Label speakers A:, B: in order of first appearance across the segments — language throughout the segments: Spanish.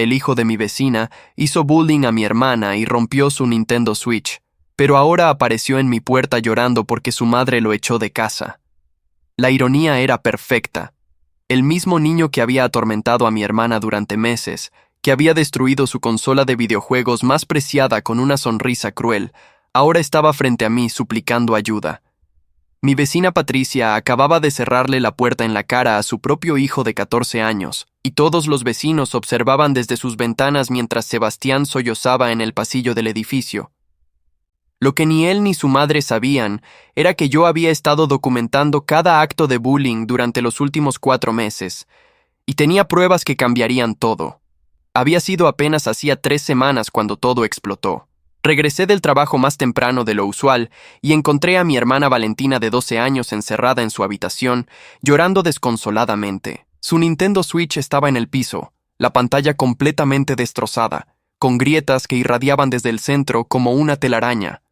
A: el hijo de mi vecina, hizo bullying a mi hermana y rompió su Nintendo Switch, pero ahora apareció en mi puerta llorando porque su madre lo echó de casa. La ironía era perfecta. El mismo niño que había atormentado a mi hermana durante meses, que había destruido su consola de videojuegos más preciada con una sonrisa cruel, ahora estaba frente a mí suplicando ayuda. Mi vecina Patricia acababa de cerrarle la puerta en la cara a su propio hijo de 14 años, y todos los vecinos observaban desde sus ventanas mientras Sebastián sollozaba en el pasillo del edificio. Lo que ni él ni su madre sabían era que yo había estado documentando cada acto de bullying durante los últimos 4 meses, y tenía pruebas que cambiarían todo. Había sido apenas hacía 3 semanas cuando todo explotó. Regresé del trabajo más temprano de lo usual y encontré a mi hermana Valentina de 12 años encerrada en su habitación, llorando desconsoladamente. Su Nintendo Switch estaba en el piso, la pantalla completamente destrozada, con grietas que irradiaban desde el centro como una telaraña.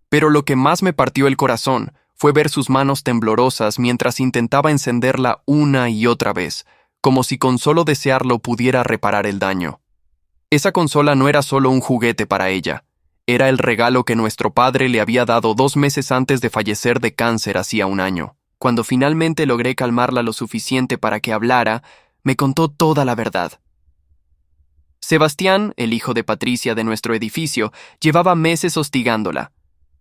A: Pero lo que más me partió el corazón fue ver sus manos temblorosas mientras intentaba encenderla una y otra vez, como si con solo desearlo pudiera reparar el daño. Esa consola no era solo un juguete para ella. Era el regalo que nuestro padre le había dado 2 meses antes de fallecer de cáncer hacía 1 año. Cuando finalmente logré calmarla lo suficiente para que hablara, me contó toda la verdad. Sebastián, el hijo de Patricia de nuestro edificio, llevaba meses hostigándola.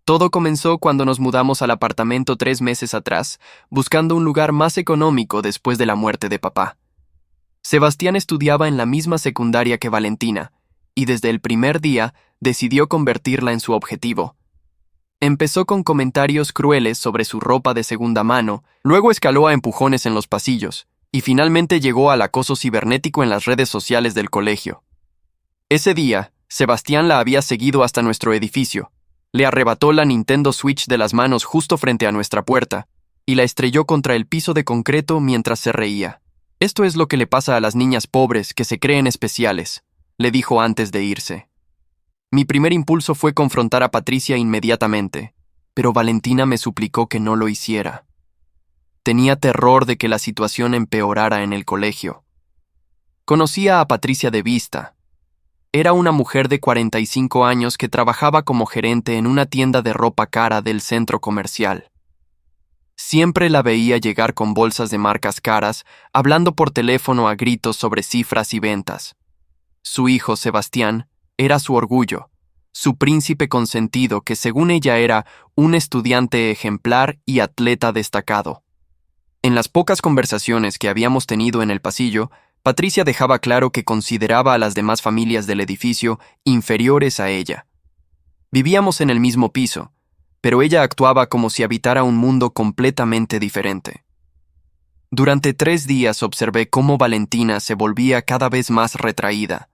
A: Todo comenzó cuando nos mudamos al apartamento 3 meses atrás, buscando un lugar más económico después de la muerte de papá. Sebastián estudiaba en la misma secundaria que Valentina, y desde el primer día decidió convertirla en su objetivo. Empezó con comentarios crueles sobre su ropa de segunda mano, luego escaló a empujones en los pasillos, y finalmente llegó al acoso cibernético en las redes sociales del colegio. Ese día, Sebastián la había seguido hasta nuestro edificio, le arrebató la Nintendo Switch de las manos justo frente a nuestra puerta, y la estrelló contra el piso de concreto mientras se reía. Esto es lo que le pasa a las niñas pobres que se creen especiales, le dijo antes de irse. Mi primer impulso fue confrontar a Patricia inmediatamente, pero Valentina me suplicó que no lo hiciera. Tenía terror de que la situación empeorara en el colegio. Conocía a Patricia de vista. Era una mujer de 45 años que trabajaba como gerente en una tienda de ropa cara del centro comercial. Siempre la veía llegar con bolsas de marcas caras, hablando por teléfono a gritos sobre cifras y ventas. Su hijo, Sebastián, era su orgullo, su príncipe consentido que según ella era un estudiante ejemplar y atleta destacado. En las pocas conversaciones que habíamos tenido en el pasillo, Patricia dejaba claro que consideraba a las demás familias del edificio inferiores a ella. Vivíamos en el mismo piso, pero ella actuaba como si habitara un mundo completamente diferente. Durante 3 días observé cómo Valentina se volvía cada vez más retraída.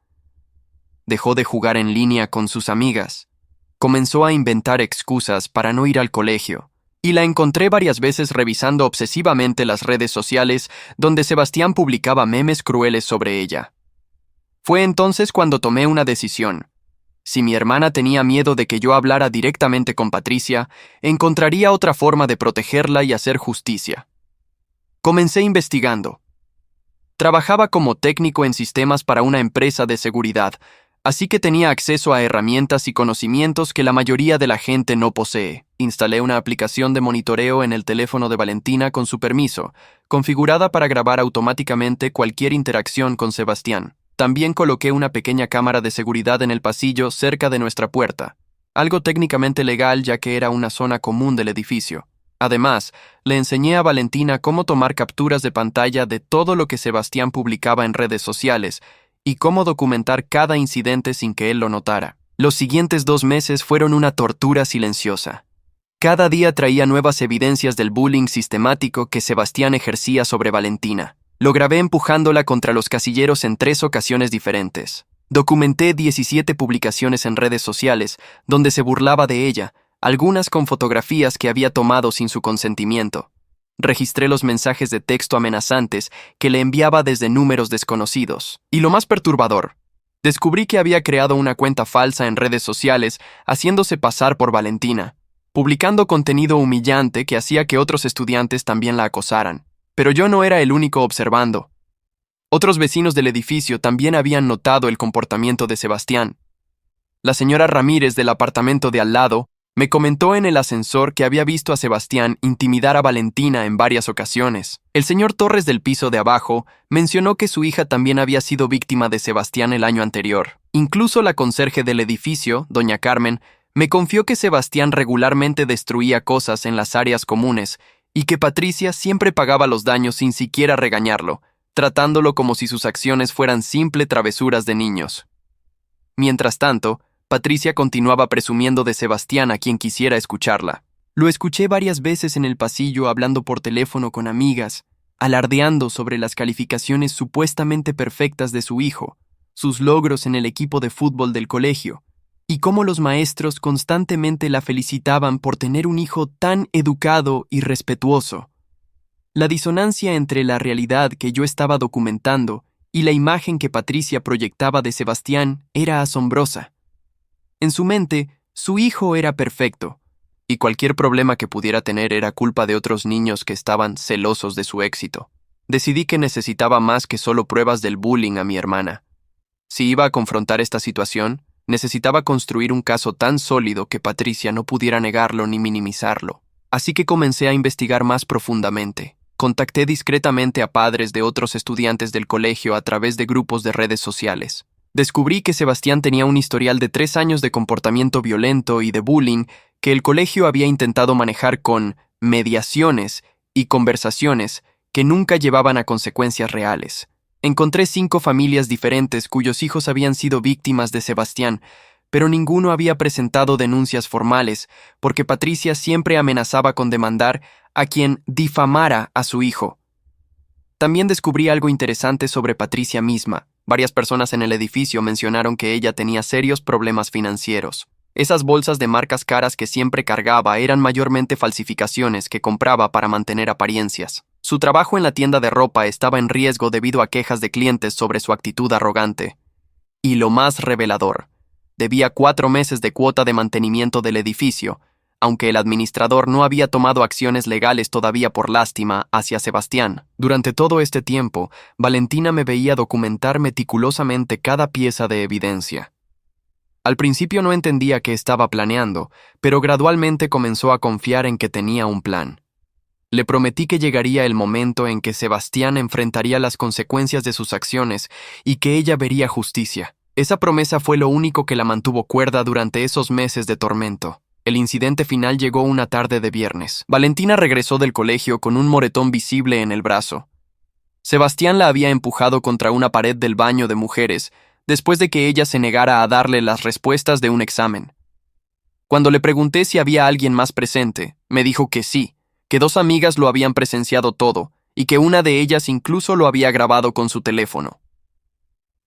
A: Dejó de jugar en línea con sus amigas. Comenzó a inventar excusas para no ir al colegio, y la encontré varias veces revisando obsesivamente las redes sociales donde Sebastián publicaba memes crueles sobre ella. Fue entonces cuando tomé una decisión. Si mi hermana tenía miedo de que yo hablara directamente con Patricia, encontraría otra forma de protegerla y hacer justicia. Comencé investigando. Trabajaba como técnico en sistemas para una empresa de seguridad, así que tenía acceso a herramientas y conocimientos que la mayoría de la gente no posee. Instalé una aplicación de monitoreo en el teléfono de Valentina con su permiso, configurada para grabar automáticamente cualquier interacción con Sebastián. También coloqué una pequeña cámara de seguridad en el pasillo cerca de nuestra puerta, algo técnicamente legal ya que era una zona común del edificio. Además, le enseñé a Valentina cómo tomar capturas de pantalla de todo lo que Sebastián publicaba en redes sociales y cómo documentar cada incidente sin que él lo notara. Los siguientes 2 meses fueron una tortura silenciosa. Cada día traía nuevas evidencias del bullying sistemático que Sebastián ejercía sobre Valentina. Lo grabé empujándola contra los casilleros en 3 ocasiones diferentes. Documenté 17 publicaciones en redes sociales donde se burlaba de ella, algunas con fotografías que había tomado sin su consentimiento. Registré los mensajes de texto amenazantes que le enviaba desde números desconocidos. Y lo más perturbador, descubrí que había creado una cuenta falsa en redes sociales haciéndose pasar por Valentina, publicando contenido humillante que hacía que otros estudiantes también la acosaran. Pero yo no era el único observando. Otros vecinos del edificio también habían notado el comportamiento de Sebastián. La señora Ramírez del apartamento de al lado me comentó en el ascensor que había visto a Sebastián intimidar a Valentina en varias ocasiones. El señor Torres del piso de abajo mencionó que su hija también había sido víctima de Sebastián el año anterior. Incluso la conserje del edificio, doña Carmen, me confió que Sebastián regularmente destruía cosas en las áreas comunes y que Patricia siempre pagaba los daños sin siquiera regañarlo, tratándolo como si sus acciones fueran simple travesuras de niños. Mientras tanto, Patricia continuaba presumiendo de Sebastián a quien quisiera escucharla. Lo escuché varias veces en el pasillo hablando por teléfono con amigas, alardeando sobre las calificaciones supuestamente perfectas de su hijo, sus logros en el equipo de fútbol del colegio, y cómo los maestros constantemente la felicitaban por tener un hijo tan educado y respetuoso. La disonancia entre la realidad que yo estaba documentando y la imagen que Patricia proyectaba de Sebastián era asombrosa. En su mente, su hijo era perfecto, y cualquier problema que pudiera tener era culpa de otros niños que estaban celosos de su éxito. Decidí que necesitaba más que solo pruebas del bullying a mi hermana. Si iba a confrontar esta situación, necesitaba construir un caso tan sólido que Patricia no pudiera negarlo ni minimizarlo. Así que comencé a investigar más profundamente. Contacté discretamente a padres de otros estudiantes del colegio a través de grupos de redes sociales. Descubrí que Sebastián tenía un historial de 3 años de comportamiento violento y de bullying que el colegio había intentado manejar con mediaciones y conversaciones que nunca llevaban a consecuencias reales. Encontré 5 familias diferentes cuyos hijos habían sido víctimas de Sebastián, pero ninguno había presentado denuncias formales porque Patricia siempre amenazaba con demandar a quien difamara a su hijo. También descubrí algo interesante sobre Patricia misma. Varias personas en el edificio mencionaron que ella tenía serios problemas financieros. Esas bolsas de marcas caras que siempre cargaba eran mayormente falsificaciones que compraba para mantener apariencias. Su trabajo en la tienda de ropa estaba en riesgo debido a quejas de clientes sobre su actitud arrogante. Y lo más revelador, debía 4 meses de cuota de mantenimiento del edificio, aunque el administrador no había tomado acciones legales todavía por lástima hacia Sebastián. Durante todo este tiempo, Valentina me veía documentar meticulosamente cada pieza de evidencia. Al principio no entendía qué estaba planeando, pero gradualmente comenzó a confiar en que tenía un plan. Le prometí que llegaría el momento en que Sebastián enfrentaría las consecuencias de sus acciones y que ella vería justicia. Esa promesa fue lo único que la mantuvo cuerda durante esos meses de tormento. El incidente final llegó una tarde de viernes. Valentina regresó del colegio con un moretón visible en el brazo. Sebastián la había empujado contra una pared del baño de mujeres después de que ella se negara a darle las respuestas de un examen. Cuando le pregunté si había alguien más presente, me dijo que sí, que 2 amigas lo habían presenciado todo y que una de ellas incluso lo había grabado con su teléfono.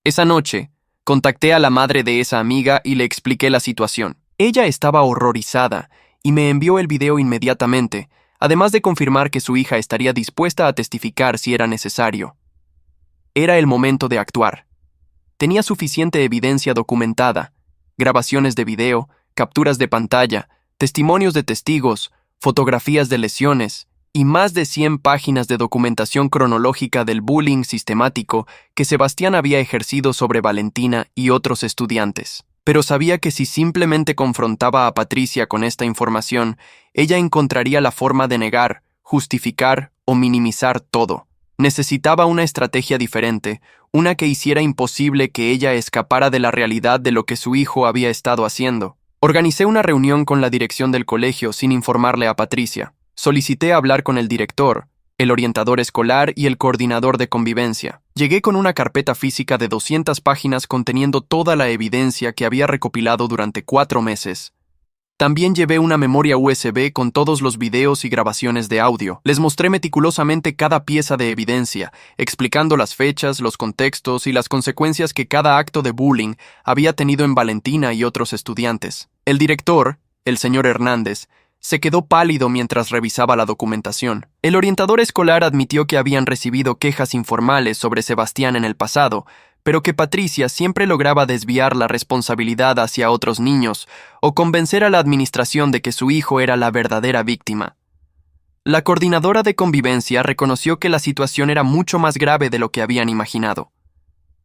A: Esa noche, contacté a la madre de esa amiga y le expliqué la situación. Ella estaba horrorizada y me envió el video inmediatamente, además de confirmar que su hija estaría dispuesta a testificar si era necesario. Era el momento de actuar. Tenía suficiente evidencia documentada, grabaciones de video, capturas de pantalla, testimonios de testigos, fotografías de lesiones y más de 100 páginas de documentación cronológica del bullying sistemático que Sebastián había ejercido sobre Valentina y otros estudiantes. Pero sabía que si simplemente confrontaba a Patricia con esta información, ella encontraría la forma de negar, justificar o minimizar todo. Necesitaba una estrategia diferente, una que hiciera imposible que ella escapara de la realidad de lo que su hijo había estado haciendo. Organicé una reunión con la dirección del colegio sin informarle a Patricia. Solicité hablar con el director, el orientador escolar y el coordinador de convivencia. Llegué con una carpeta física de 200 páginas conteniendo toda la evidencia que había recopilado durante 4 meses. También llevé una memoria USB con todos los videos y grabaciones de audio. Les mostré meticulosamente cada pieza de evidencia, explicando las fechas, los contextos y las consecuencias que cada acto de bullying había tenido en Valentina y otros estudiantes. El director, el señor Hernández, se quedó pálido mientras revisaba la documentación. El orientador escolar admitió que habían recibido quejas informales sobre Sebastián en el pasado, pero que Patricia siempre lograba desviar la responsabilidad hacia otros niños o convencer a la administración de que su hijo era la verdadera víctima. La coordinadora de convivencia reconoció que la situación era mucho más grave de lo que habían imaginado.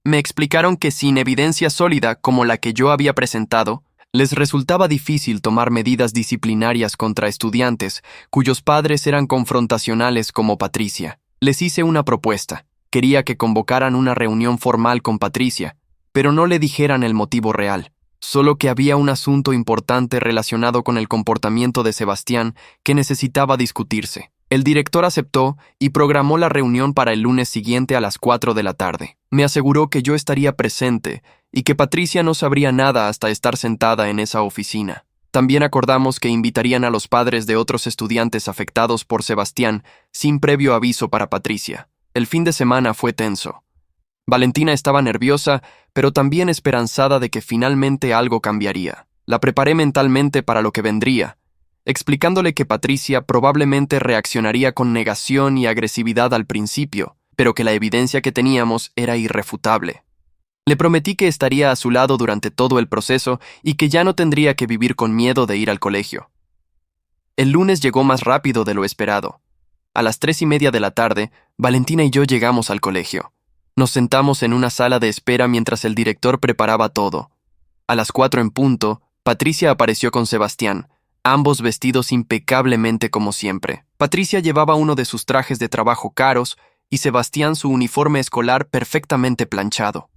A: Me explicaron que sin evidencia sólida como la que yo había presentado, les resultaba difícil tomar medidas disciplinarias contra estudiantes cuyos padres eran confrontacionales como Patricia. Les hice una propuesta. Quería que convocaran una reunión formal con Patricia, pero no le dijeran el motivo real, solo que había un asunto importante relacionado con el comportamiento de Sebastián que necesitaba discutirse. El director aceptó y programó la reunión para el lunes siguiente a las 4 de la tarde. Me aseguró que yo estaría presente y que Patricia no sabría nada hasta estar sentada en esa oficina. También acordamos que invitarían a los padres de otros estudiantes afectados por Sebastián sin previo aviso para Patricia. El fin de semana fue tenso. Valentina estaba nerviosa, pero también esperanzada de que finalmente algo cambiaría. La preparé mentalmente para lo que vendría, explicándole que Patricia probablemente reaccionaría con negación y agresividad al principio, pero que la evidencia que teníamos era irrefutable. Le prometí que estaría a su lado durante todo el proceso y que ya no tendría que vivir con miedo de ir al colegio. El lunes llegó más rápido de lo esperado. A las 3:30 de la tarde, Valentina y yo llegamos al colegio. Nos sentamos en una sala de espera mientras el director preparaba todo. A las 4 en punto, Patricia apareció con Sebastián, ambos vestidos impecablemente como siempre. Patricia llevaba uno de sus trajes de trabajo caros y Sebastián su uniforme escolar perfectamente planchado.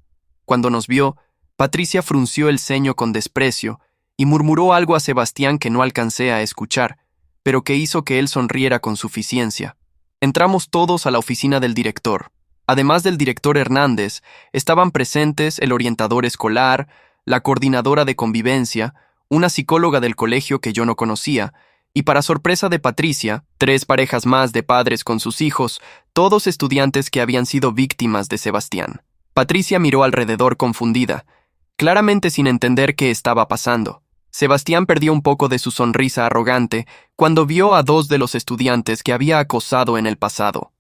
A: Cuando nos vio, Patricia frunció el ceño con desprecio y murmuró algo a Sebastián que no alcancé a escuchar, pero que hizo que él sonriera con suficiencia. Entramos todos a la oficina del director. Además del director Hernández, estaban presentes el orientador escolar, la coordinadora de convivencia, una psicóloga del colegio que yo no conocía, y para sorpresa de Patricia, 3 parejas más de padres con sus hijos, todos estudiantes que habían sido víctimas de Sebastián. Patricia miró alrededor confundida, claramente sin entender qué estaba pasando. Sebastián perdió un poco de su sonrisa arrogante cuando vio a 2 de los estudiantes que había acosado en el pasado.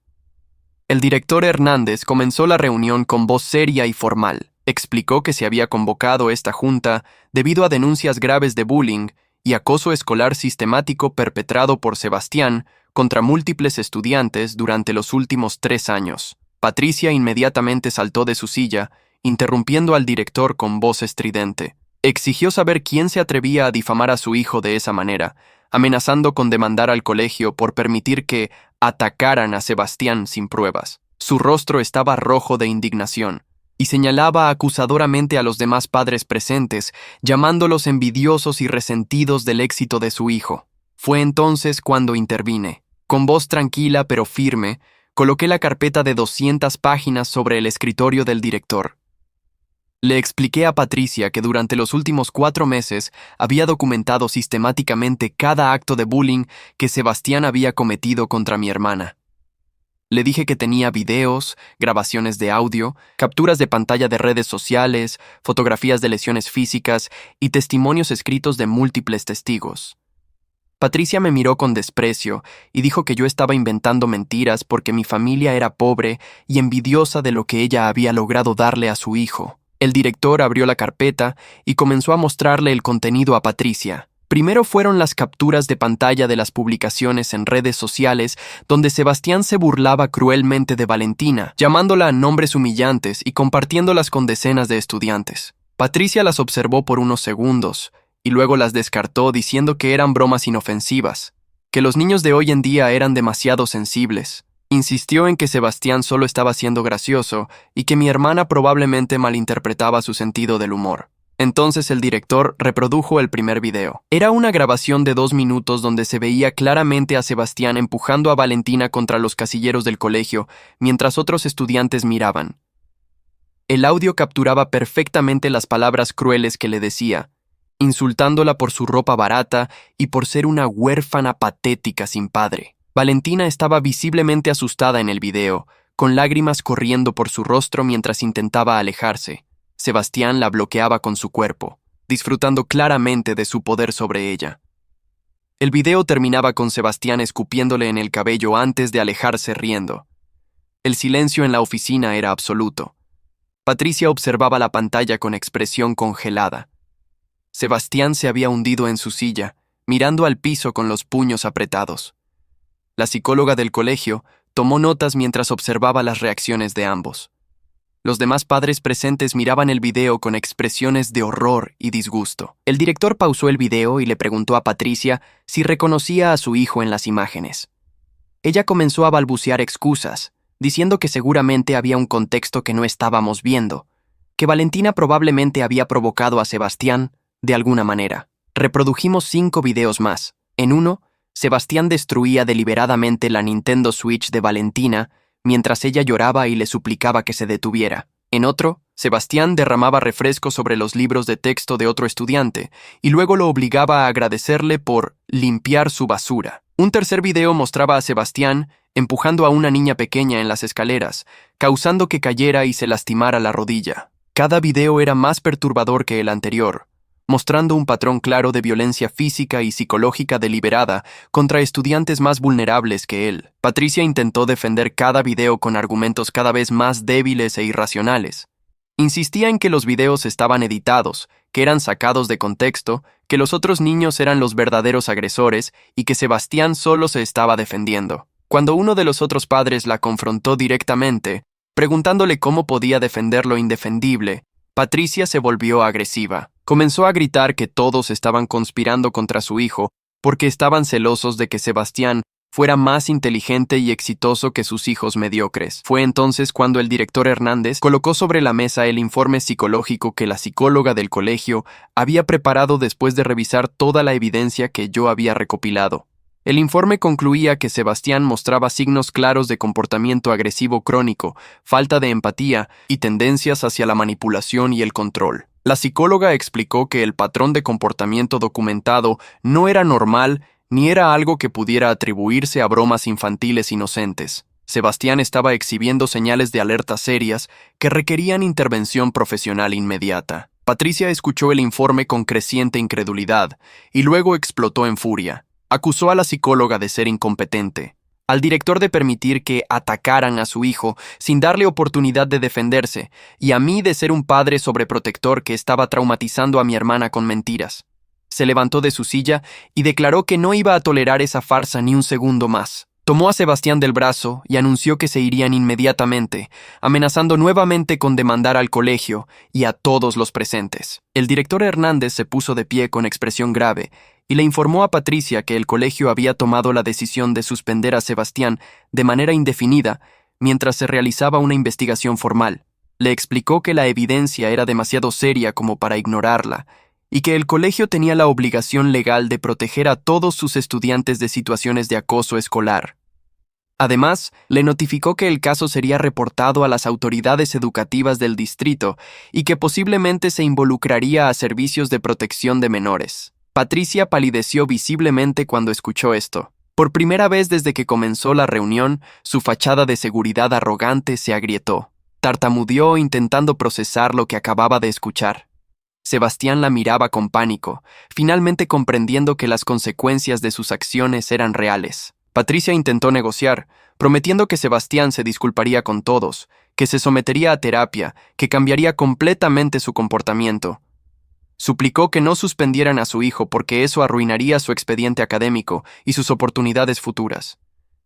A: El director Hernández comenzó la reunión con voz seria y formal. Explicó que se había convocado esta junta debido a denuncias graves de bullying y acoso escolar sistemático perpetrado por Sebastián contra múltiples estudiantes durante los últimos 3 años. Patricia inmediatamente saltó de su silla, interrumpiendo al director con voz estridente. Exigió saber quién se atrevía a difamar a su hijo de esa manera, amenazando con demandar al colegio por permitir que atacaran a Sebastián sin pruebas. Su rostro estaba rojo de indignación, y señalaba acusadoramente a los demás padres presentes, llamándolos envidiosos y resentidos del éxito de su hijo. Fue entonces cuando intervine. Con voz tranquila pero firme, coloqué la carpeta de 200 páginas sobre el escritorio del director. Le expliqué a Patricia que durante los últimos 4 meses había documentado sistemáticamente cada acto de bullying que Sebastián había cometido contra mi hermana. Le dije que tenía videos, grabaciones de audio, capturas de pantalla de redes sociales, fotografías de lesiones físicas y testimonios escritos de múltiples testigos. Patricia me miró con desprecio y dijo que yo estaba inventando mentiras porque mi familia era pobre y envidiosa de lo que ella había logrado darle a su hijo. El director abrió la carpeta y comenzó a mostrarle el contenido a Patricia. Primero fueron las capturas de pantalla de las publicaciones en redes sociales donde Sebastián se burlaba cruelmente de Valentina, llamándola a nombres humillantes y compartiéndolas con decenas de estudiantes. Patricia las observó por unos segundos y luego las descartó diciendo que eran bromas inofensivas, que los niños de hoy en día eran demasiado sensibles. Insistió en que Sebastián solo estaba siendo gracioso y que mi hermana probablemente malinterpretaba su sentido del humor. Entonces el director reprodujo el primer video. Era una grabación de 2 minutos donde se veía claramente a Sebastián empujando a Valentina contra los casilleros del colegio, mientras otros estudiantes miraban. El audio capturaba perfectamente las palabras crueles que le decía, insultándola por su ropa barata y por ser una huérfana patética sin padre. Valentina estaba visiblemente asustada en el video, con lágrimas corriendo por su rostro mientras intentaba alejarse. Sebastián la bloqueaba con su cuerpo, disfrutando claramente de su poder sobre ella. El video terminaba con Sebastián escupiéndole en el cabello antes de alejarse riendo. El silencio en la oficina era absoluto. Patricia observaba la pantalla con expresión congelada. Sebastián se había hundido en su silla, mirando al piso con los puños apretados. La psicóloga del colegio tomó notas mientras observaba las reacciones de ambos. Los demás padres presentes miraban el video con expresiones de horror y disgusto. El director pausó el video y le preguntó a Patricia si reconocía a su hijo en las imágenes. Ella comenzó a balbucear excusas, diciendo que seguramente había un contexto que no estábamos viendo, que Valentina probablemente había provocado a Sebastián de alguna manera. Reprodujimos 5 videos más. En uno, Sebastián destruía deliberadamente la Nintendo Switch de Valentina mientras ella lloraba y le suplicaba que se detuviera. En otro, Sebastián derramaba refresco sobre los libros de texto de otro estudiante y luego lo obligaba a agradecerle por limpiar su basura. Un tercer video mostraba a Sebastián empujando a una niña pequeña en las escaleras, causando que cayera y se lastimara la rodilla. Cada video era más perturbador que el anterior, mostrando un patrón claro de violencia física y psicológica deliberada contra estudiantes más vulnerables que él. Patricia intentó defender cada video con argumentos cada vez más débiles e irracionales. Insistía en que los videos estaban editados, que eran sacados de contexto, que los otros niños eran los verdaderos agresores y que Sebastián solo se estaba defendiendo. Cuando uno de los otros padres la confrontó directamente, preguntándole cómo podía defender lo indefendible, Patricia se volvió agresiva. Comenzó a gritar que todos estaban conspirando contra su hijo porque estaban celosos de que Sebastián fuera más inteligente y exitoso que sus hijos mediocres. Fue entonces cuando el director Hernández colocó sobre la mesa el informe psicológico que la psicóloga del colegio había preparado después de revisar toda la evidencia que yo había recopilado. El informe concluía que Sebastián mostraba signos claros de comportamiento agresivo crónico, falta de empatía y tendencias hacia la manipulación y el control. La psicóloga explicó que el patrón de comportamiento documentado no era normal ni era algo que pudiera atribuirse a bromas infantiles inocentes. Sebastián estaba exhibiendo señales de alerta serias que requerían intervención profesional inmediata. Patricia escuchó el informe con creciente incredulidad y luego explotó en furia. Acusó a la psicóloga de ser incompetente, al director de permitir que atacaran a su hijo sin darle oportunidad de defenderse, y a mí de ser un padre sobreprotector que estaba traumatizando a mi hermana con mentiras. Se levantó de su silla y declaró que no iba a tolerar esa farsa ni un segundo más. Tomó a Sebastián del brazo y anunció que se irían inmediatamente, amenazando nuevamente con demandar al colegio y a todos los presentes. El director Hernández se puso de pie con expresión grave y le informó a Patricia que el colegio había tomado la decisión de suspender a Sebastián de manera indefinida mientras se realizaba una investigación formal. Le explicó que la evidencia era demasiado seria como para ignorarla y que el colegio tenía la obligación legal de proteger a todos sus estudiantes de situaciones de acoso escolar. Además, le notificó que el caso sería reportado a las autoridades educativas del distrito y que posiblemente se involucraría a servicios de protección de menores. Patricia palideció visiblemente cuando escuchó esto. Por primera vez desde que comenzó la reunión, su fachada de seguridad arrogante se agrietó. Tartamudeó intentando procesar lo que acababa de escuchar. Sebastián la miraba con pánico, finalmente comprendiendo que las consecuencias de sus acciones eran reales. Patricia intentó negociar, prometiendo que Sebastián se disculparía con todos, que se sometería a terapia, que cambiaría completamente su comportamiento. Suplicó que no suspendieran a su hijo porque eso arruinaría su expediente académico y sus oportunidades futuras.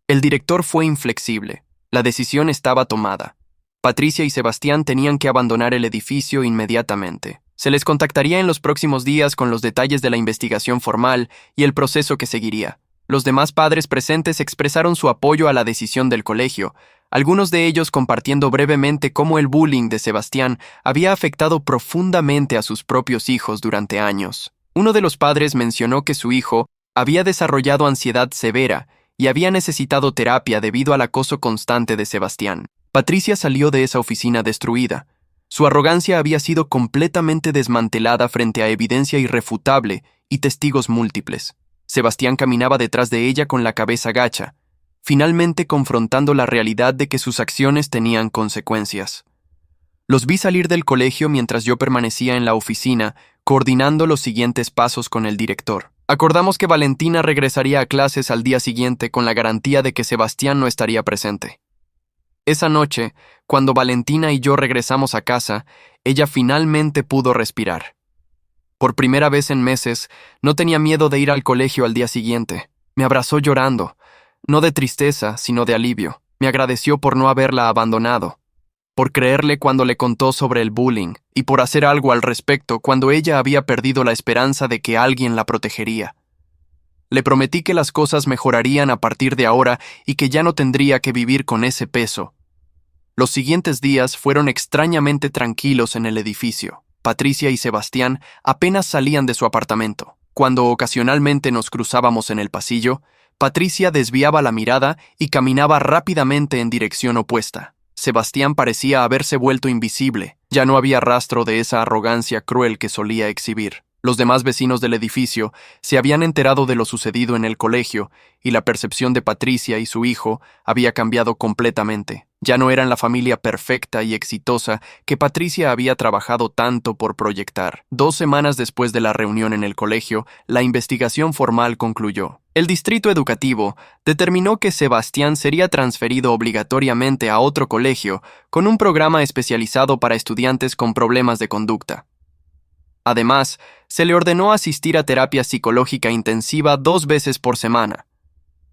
A: El director fue inflexible. La decisión estaba tomada. Patricia y Sebastián tenían que abandonar el edificio inmediatamente. Se les contactaría en los próximos días con los detalles de la investigación formal y el proceso que seguiría. Los demás padres presentes expresaron su apoyo a la decisión del colegio, algunos de ellos compartiendo brevemente cómo el bullying de Sebastián había afectado profundamente a sus propios hijos durante años. Uno de los padres mencionó que su hijo había desarrollado ansiedad severa y había necesitado terapia debido al acoso constante de Sebastián. Patricia salió de esa oficina destruida. Su arrogancia había sido completamente desmantelada frente a evidencia irrefutable y testigos múltiples. Sebastián caminaba detrás de ella con la cabeza gacha, finalmente confrontando la realidad de que sus acciones tenían consecuencias. Los vi salir del colegio mientras yo permanecía en la oficina, coordinando los siguientes pasos con el director. Acordamos que Valentina regresaría a clases al día siguiente con la garantía de que Sebastián no estaría presente. Esa noche, cuando Valentina y yo regresamos a casa, ella finalmente pudo respirar. Por primera vez en meses, no tenía miedo de ir al colegio al día siguiente. Me abrazó llorando. no de tristeza, sino de alivio. Me agradeció por no haberla abandonado, por creerle cuando le contó sobre el bullying y por hacer algo al respecto cuando ella había perdido la esperanza de que alguien la protegería. Le prometí que las cosas mejorarían a partir de ahora y que ya no tendría que vivir con ese peso. Los siguientes días fueron extrañamente tranquilos en el edificio. Patricia y Sebastián apenas salían de su apartamento. Cuando ocasionalmente nos cruzábamos en el pasillo, Patricia desviaba la mirada y caminaba rápidamente en dirección opuesta. Sebastián parecía haberse vuelto invisible. Ya no había rastro de esa arrogancia cruel que solía exhibir. Los demás vecinos del edificio se habían enterado de lo sucedido en el colegio y la percepción de Patricia y su hijo había cambiado completamente. Ya no eran la familia perfecta y exitosa que Patricia había trabajado tanto por proyectar. 2 semanas después de la reunión en el colegio, la investigación formal concluyó. El distrito educativo determinó que Sebastián sería transferido obligatoriamente a otro colegio con un programa especializado para estudiantes con problemas de conducta. Además, se le ordenó asistir a terapia psicológica intensiva 2 veces por semana.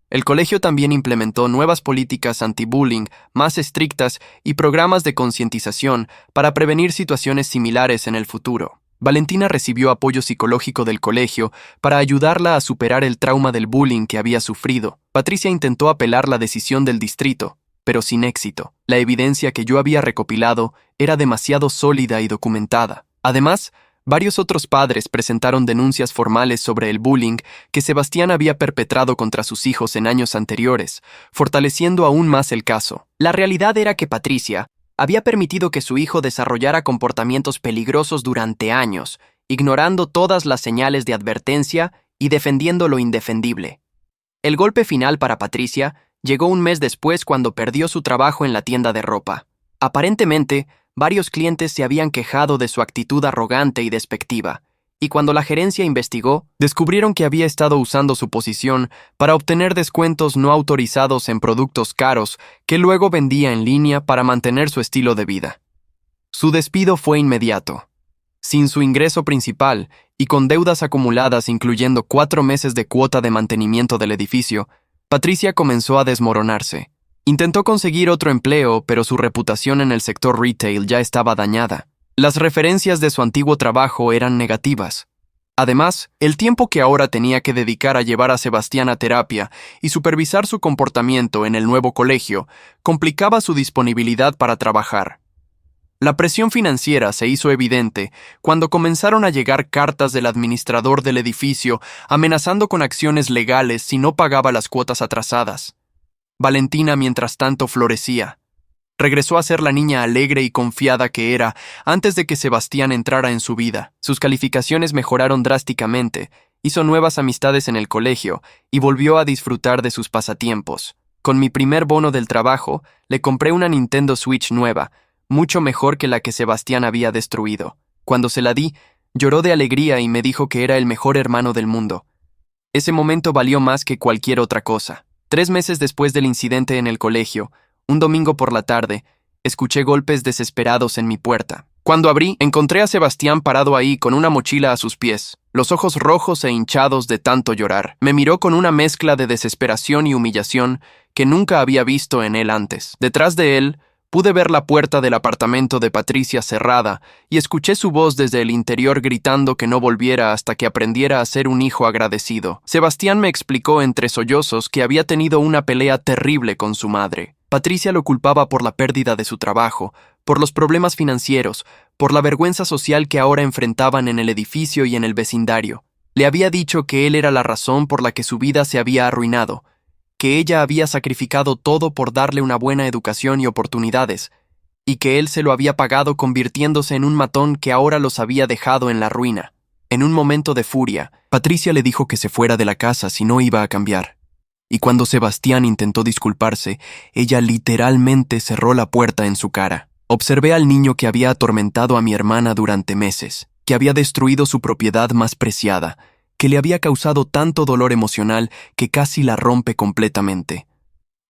A: El colegio también implementó nuevas políticas anti-bullying más estrictas y programas de concientización para prevenir situaciones similares en el futuro. Valentina recibió apoyo psicológico del colegio para ayudarla a superar el trauma del bullying que había sufrido. Patricia intentó apelar la decisión del distrito, pero sin éxito. La evidencia que yo había recopilado era demasiado sólida y documentada. Además, varios otros padres presentaron denuncias formales sobre el bullying que Sebastián había perpetrado contra sus hijos en años anteriores, fortaleciendo aún más el caso. La realidad era que Patricia había permitido que su hijo desarrollara comportamientos peligrosos durante años, ignorando todas las señales de advertencia y defendiendo lo indefendible. El golpe final para Patricia llegó un mes después cuando perdió su trabajo en la tienda de ropa. Aparentemente, varios clientes se habían quejado de su actitud arrogante y despectiva, y cuando la gerencia investigó, descubrieron que había estado usando su posición para obtener descuentos no autorizados en productos caros que luego vendía en línea para mantener su estilo de vida. Su despido fue inmediato. Sin su ingreso principal y con deudas acumuladas incluyendo 4 meses de cuota de mantenimiento del edificio, Patricia comenzó a desmoronarse. Intentó conseguir otro empleo, pero su reputación en el sector retail ya estaba dañada. Las referencias de su antiguo trabajo eran negativas. Además, el tiempo que ahora tenía que dedicar a llevar a Sebastián a terapia y supervisar su comportamiento en el nuevo colegio complicaba su disponibilidad para trabajar. La presión financiera se hizo evidente cuando comenzaron a llegar cartas del administrador del edificio amenazando con acciones legales si no pagaba las cuotas atrasadas. Valentina, mientras tanto, florecía. Regresó a ser la niña alegre y confiada que era antes de que Sebastián entrara en su vida. Sus calificaciones mejoraron drásticamente, hizo nuevas amistades en el colegio y volvió a disfrutar de sus pasatiempos. Con mi primer bono del trabajo, le compré una Nintendo Switch nueva, mucho mejor que la que Sebastián había destruido. Cuando se la di, lloró de alegría y me dijo que era el mejor hermano del mundo. Ese momento valió más que cualquier otra cosa. 3 meses después del incidente en el colegio, un domingo por la tarde, escuché golpes desesperados en mi puerta. Cuando abrí, encontré a Sebastián parado ahí con una mochila a sus pies, los ojos rojos e hinchados de tanto llorar. Me miró con una mezcla de desesperación y humillación que nunca había visto en él antes. Detrás de él, pude ver la puerta del apartamento de Patricia cerrada y escuché su voz desde el interior gritando que no volviera hasta que aprendiera a ser un hijo agradecido. Sebastián me explicó entre sollozos que había tenido una pelea terrible con su madre. Patricia lo culpaba por la pérdida de su trabajo, por los problemas financieros, por la vergüenza social que ahora enfrentaban en el edificio y en el vecindario. Le había dicho que él era la razón por la que su vida se había arruinado, que ella había sacrificado todo por darle una buena educación y oportunidades, y que él se lo había pagado convirtiéndose en un matón que ahora los había dejado en la ruina. En un momento de furia, Patricia le dijo que se fuera de la casa si no iba a cambiar. Y cuando Sebastián intentó disculparse, ella literalmente cerró la puerta en su cara. Observé al niño que había atormentado a mi hermana durante meses, que había destruido su propiedad más preciada, que le había causado tanto dolor emocional que casi la rompe completamente.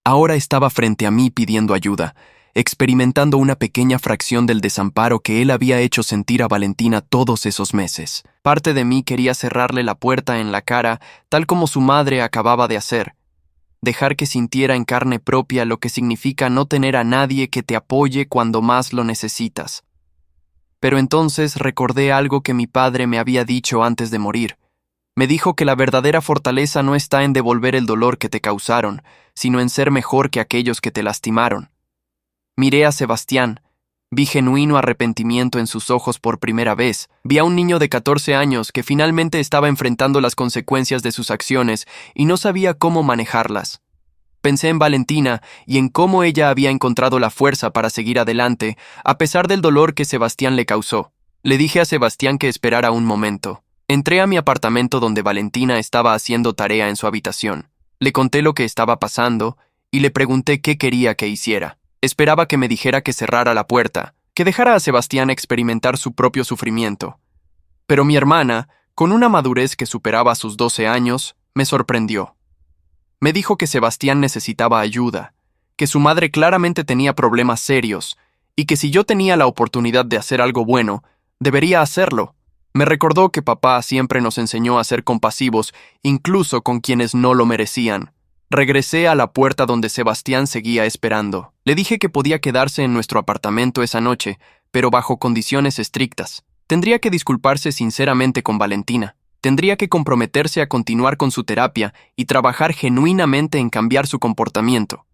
A: Ahora estaba frente a mí pidiendo ayuda, experimentando una pequeña fracción del desamparo que él había hecho sentir a Valentina todos esos meses. Parte de mí quería cerrarle la puerta en la cara, tal como su madre acababa de hacer. dejar que sintiera en carne propia lo que significa no tener a nadie que te apoye cuando más lo necesitas. Pero entonces recordé algo que mi padre me había dicho antes de morir. Me dijo que la verdadera fortaleza no está en devolver el dolor que te causaron, sino en ser mejor que aquellos que te lastimaron. Miré a Sebastián. Vi genuino arrepentimiento en sus ojos por primera vez. Vi a un niño de 14 años que finalmente estaba enfrentando las consecuencias de sus acciones y no sabía cómo manejarlas. Pensé en Valentina y en cómo ella había encontrado la fuerza para seguir adelante, a pesar del dolor que Sebastián le causó. Le dije a Sebastián que esperara un momento. Entré a mi apartamento donde Valentina estaba haciendo tarea en su habitación. Le conté lo que estaba pasando y le pregunté qué quería que hiciera. Esperaba que me dijera que cerrara la puerta, que dejara a Sebastián experimentar su propio sufrimiento. Pero mi hermana, con una madurez que superaba sus 12 años, me sorprendió. Me dijo que Sebastián necesitaba ayuda, que su madre claramente tenía problemas serios, y que si yo tenía la oportunidad de hacer algo bueno, debería hacerlo. Me recordó que papá siempre nos enseñó a ser compasivos, incluso con quienes no lo merecían. Regresé a la puerta donde Sebastián seguía esperando. Le dije que podía quedarse en nuestro apartamento esa noche, pero bajo condiciones estrictas. Tendría que disculparse sinceramente con Valentina. Tendría que comprometerse a continuar con su terapia y trabajar genuinamente en cambiar su comportamiento.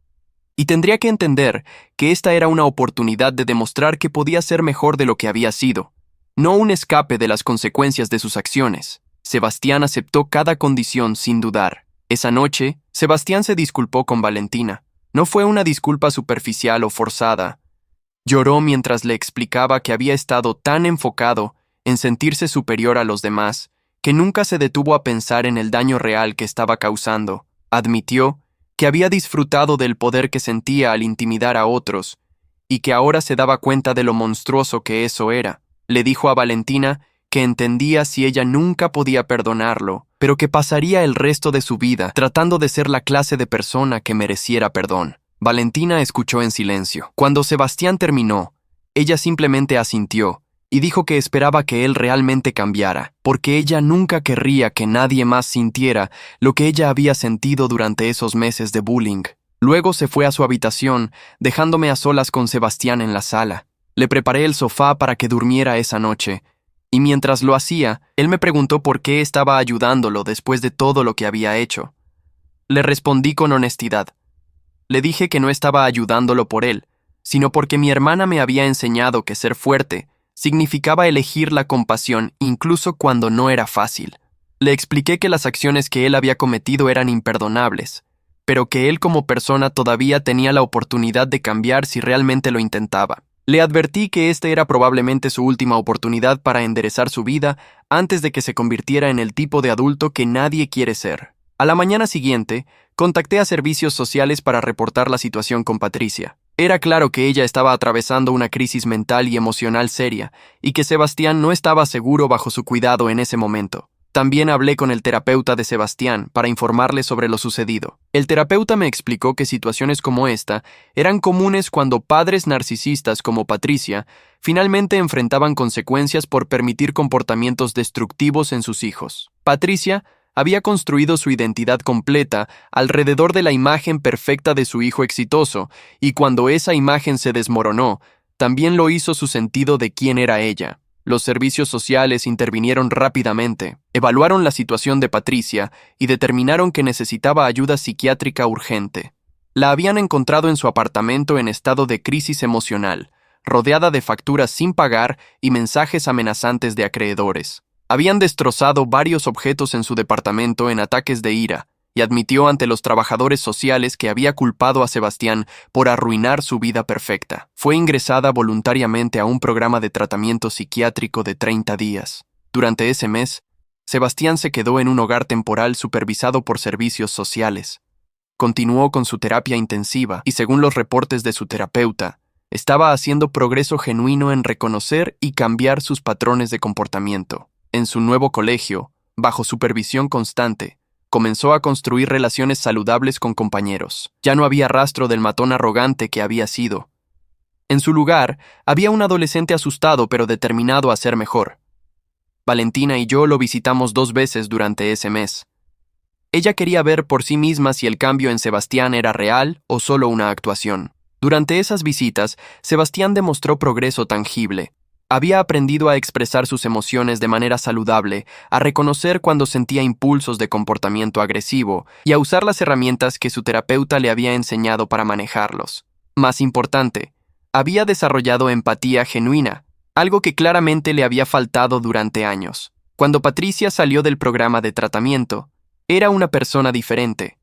A: Y tendría que entender que esta era una oportunidad de demostrar que podía ser mejor de lo que había sido, no un escape de las consecuencias de sus acciones. Sebastián aceptó cada condición sin dudar. Esa noche, Sebastián se disculpó con Valentina. No fue una disculpa superficial o forzada. Lloró mientras le explicaba que había estado tan enfocado en sentirse superior a los demás, que nunca se detuvo a pensar en el daño real que estaba causando. Admitió que había disfrutado del poder que sentía al intimidar a otros, y que ahora se daba cuenta de lo monstruoso que eso era. Le dijo a Valentina que entendía si ella nunca podía perdonarlo, pero que pasaría el resto de su vida tratando de ser la clase de persona que mereciera perdón. Valentina escuchó en silencio. Cuando Sebastián terminó, ella simplemente asintió y dijo que esperaba que él realmente cambiara, porque ella nunca querría que nadie más sintiera lo que ella había sentido durante esos meses de bullying. Luego se fue a su habitación, dejándome a solas con Sebastián en la sala. Le preparé el sofá para que durmiera esa noche, y mientras lo hacía, él me preguntó por qué estaba ayudándolo después de todo lo que había hecho. Le respondí con honestidad. Le dije que no estaba ayudándolo por él, sino porque mi hermana me había enseñado que ser fuerte significaba elegir la compasión incluso cuando no era fácil. Le expliqué que las acciones que él había cometido eran imperdonables, pero que él como persona todavía tenía la oportunidad de cambiar si realmente lo intentaba. Le advertí que esta era probablemente su última oportunidad para enderezar su vida antes de que se convirtiera en el tipo de adulto que nadie quiere ser. A la mañana siguiente, contacté a servicios sociales para reportar la situación con Patricia. Era claro que ella estaba atravesando una crisis mental y emocional seria, y que Sebastián no estaba seguro bajo su cuidado en ese momento. También hablé con el terapeuta de Sebastián para informarle sobre lo sucedido. El terapeuta me explicó que situaciones como esta eran comunes cuando padres narcisistas como Patricia finalmente enfrentaban consecuencias por permitir comportamientos destructivos en sus hijos. Patricia había construido su identidad completa alrededor de la imagen perfecta de su hijo exitoso, y cuando esa imagen se desmoronó, también lo hizo su sentido de quién era ella. Los servicios sociales intervinieron rápidamente, evaluaron la situación de Patricia y determinaron que necesitaba ayuda psiquiátrica urgente. La habían encontrado en su apartamento en estado de crisis emocional, rodeada de facturas sin pagar y mensajes amenazantes de acreedores. Habían destrozado varios objetos en su departamento en ataques de ira, y admitió ante los trabajadores sociales que había culpado a Sebastián por arruinar su vida perfecta. Fue ingresada voluntariamente a un programa de tratamiento psiquiátrico de 30 días. Durante ese mes, Sebastián se quedó en un hogar temporal supervisado por servicios sociales. Continuó con su terapia intensiva y, según los reportes de su terapeuta, estaba haciendo progreso genuino en reconocer y cambiar sus patrones de comportamiento. En su nuevo colegio, bajo supervisión constante, comenzó a construir relaciones saludables con compañeros. Ya no había rastro del matón arrogante que había sido. En su lugar, había un adolescente asustado pero determinado a ser mejor. Valentina y yo lo visitamos 2 veces durante ese mes. Ella quería ver por sí misma si el cambio en Sebastián era real o solo una actuación. Durante esas visitas, Sebastián demostró progreso tangible. Había aprendido a expresar sus emociones de manera saludable, a reconocer cuando sentía impulsos de comportamiento agresivo y a usar las herramientas que su terapeuta le había enseñado para manejarlos. Más importante, había desarrollado empatía genuina, algo que claramente le había faltado durante años. Cuando Patricia salió del programa de tratamiento, era una persona diferente.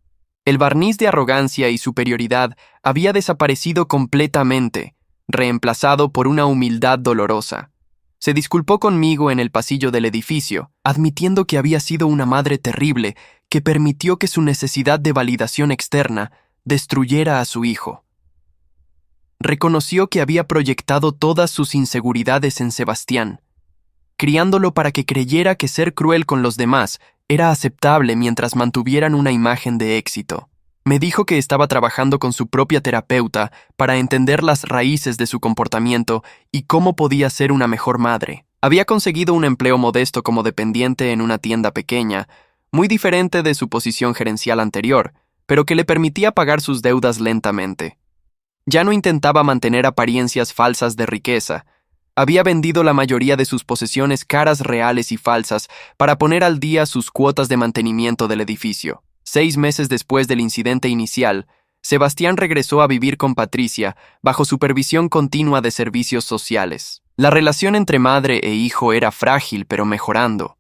A: El barniz de arrogancia y superioridad había desaparecido completamente, reemplazado por una humildad dolorosa. Se disculpó conmigo en el pasillo del edificio, admitiendo que había sido una madre terrible que permitió que su necesidad de validación externa destruyera a su hijo. Reconoció que había proyectado todas sus inseguridades en Sebastián, criándolo para que creyera que ser cruel con los demás era aceptable mientras mantuvieran una imagen de éxito. Me dijo que estaba trabajando con su propia terapeuta para entender las raíces de su comportamiento y cómo podía ser una mejor madre. Había conseguido un empleo modesto como dependiente en una tienda pequeña, muy diferente de su posición gerencial anterior, pero que le permitía pagar sus deudas lentamente. Ya no intentaba mantener apariencias falsas de riqueza. Había vendido la mayoría de sus posesiones caras reales y falsas para poner al día sus cuotas de mantenimiento del edificio. 6 meses después del incidente inicial, Sebastián regresó a vivir con Patricia bajo supervisión continua de servicios sociales. La relación entre madre e hijo era frágil pero mejorando.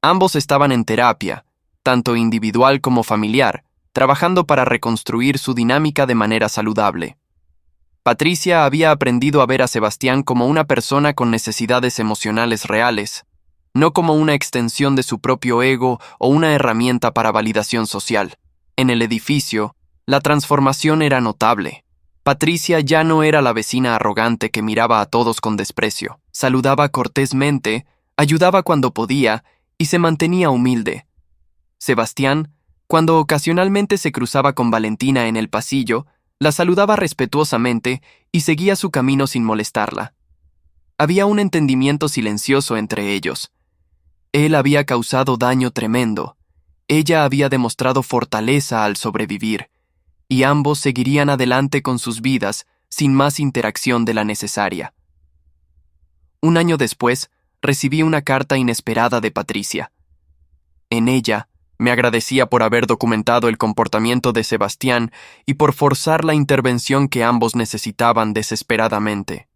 A: Ambos estaban en terapia, tanto individual como familiar, trabajando para reconstruir su dinámica de manera saludable. Patricia había aprendido a ver a Sebastián como una persona con necesidades emocionales reales, no como una extensión de su propio ego o una herramienta para validación social. En el edificio, la transformación era notable. Patricia ya no era la vecina arrogante que miraba a todos con desprecio. Saludaba cortésmente, ayudaba cuando podía y se mantenía humilde. Sebastián, cuando ocasionalmente se cruzaba con Valentina en el pasillo, la saludaba respetuosamente y seguía su camino sin molestarla. Había un entendimiento silencioso entre ellos. Él había causado daño tremendo. Ella había demostrado fortaleza al sobrevivir, y ambos seguirían adelante con sus vidas sin más interacción de la necesaria. Un año después, recibí una carta inesperada de Patricia. En ella, me agradecía por haber documentado el comportamiento de Sebastián y por forzar la intervención que ambos necesitaban desesperadamente.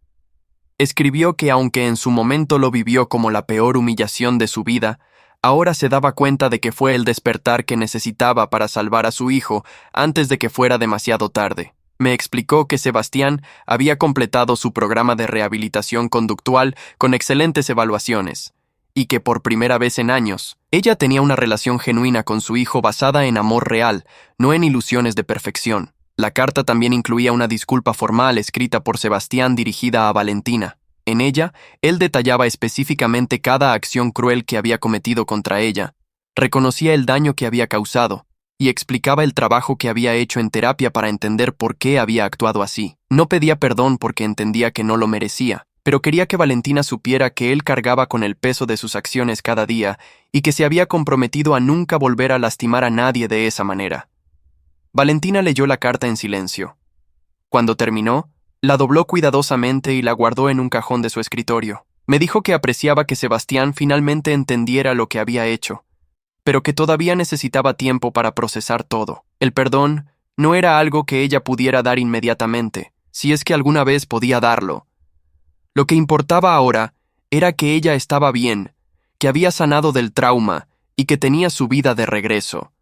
A: Escribió que aunque en su momento lo vivió como la peor humillación de su vida, ahora se daba cuenta de que fue el despertar que necesitaba para salvar a su hijo antes de que fuera demasiado tarde. Me explicó que Sebastián había completado su programa de rehabilitación conductual con excelentes evaluaciones, y que por primera vez en años, ella tenía una relación genuina con su hijo basada en amor real, no en ilusiones de perfección. La carta también incluía una disculpa formal escrita por Sebastián dirigida a Valentina. En ella, él detallaba específicamente cada acción cruel que había cometido contra ella, reconocía el daño que había causado y explicaba el trabajo que había hecho en terapia para entender por qué había actuado así. No pedía perdón porque entendía que no lo merecía, pero quería que Valentina supiera que él cargaba con el peso de sus acciones cada día y que se había comprometido a nunca volver a lastimar a nadie de esa manera. Valentina leyó la carta en silencio. Cuando terminó, la dobló cuidadosamente y la guardó en un cajón de su escritorio. Me dijo que apreciaba que Sebastián finalmente entendiera lo que había hecho, pero que todavía necesitaba tiempo para procesar todo. El perdón no era algo que ella pudiera dar inmediatamente, si es que alguna vez podía darlo. Lo que importaba ahora era que ella estaba bien, que había sanado del trauma y que tenía su vida de regreso.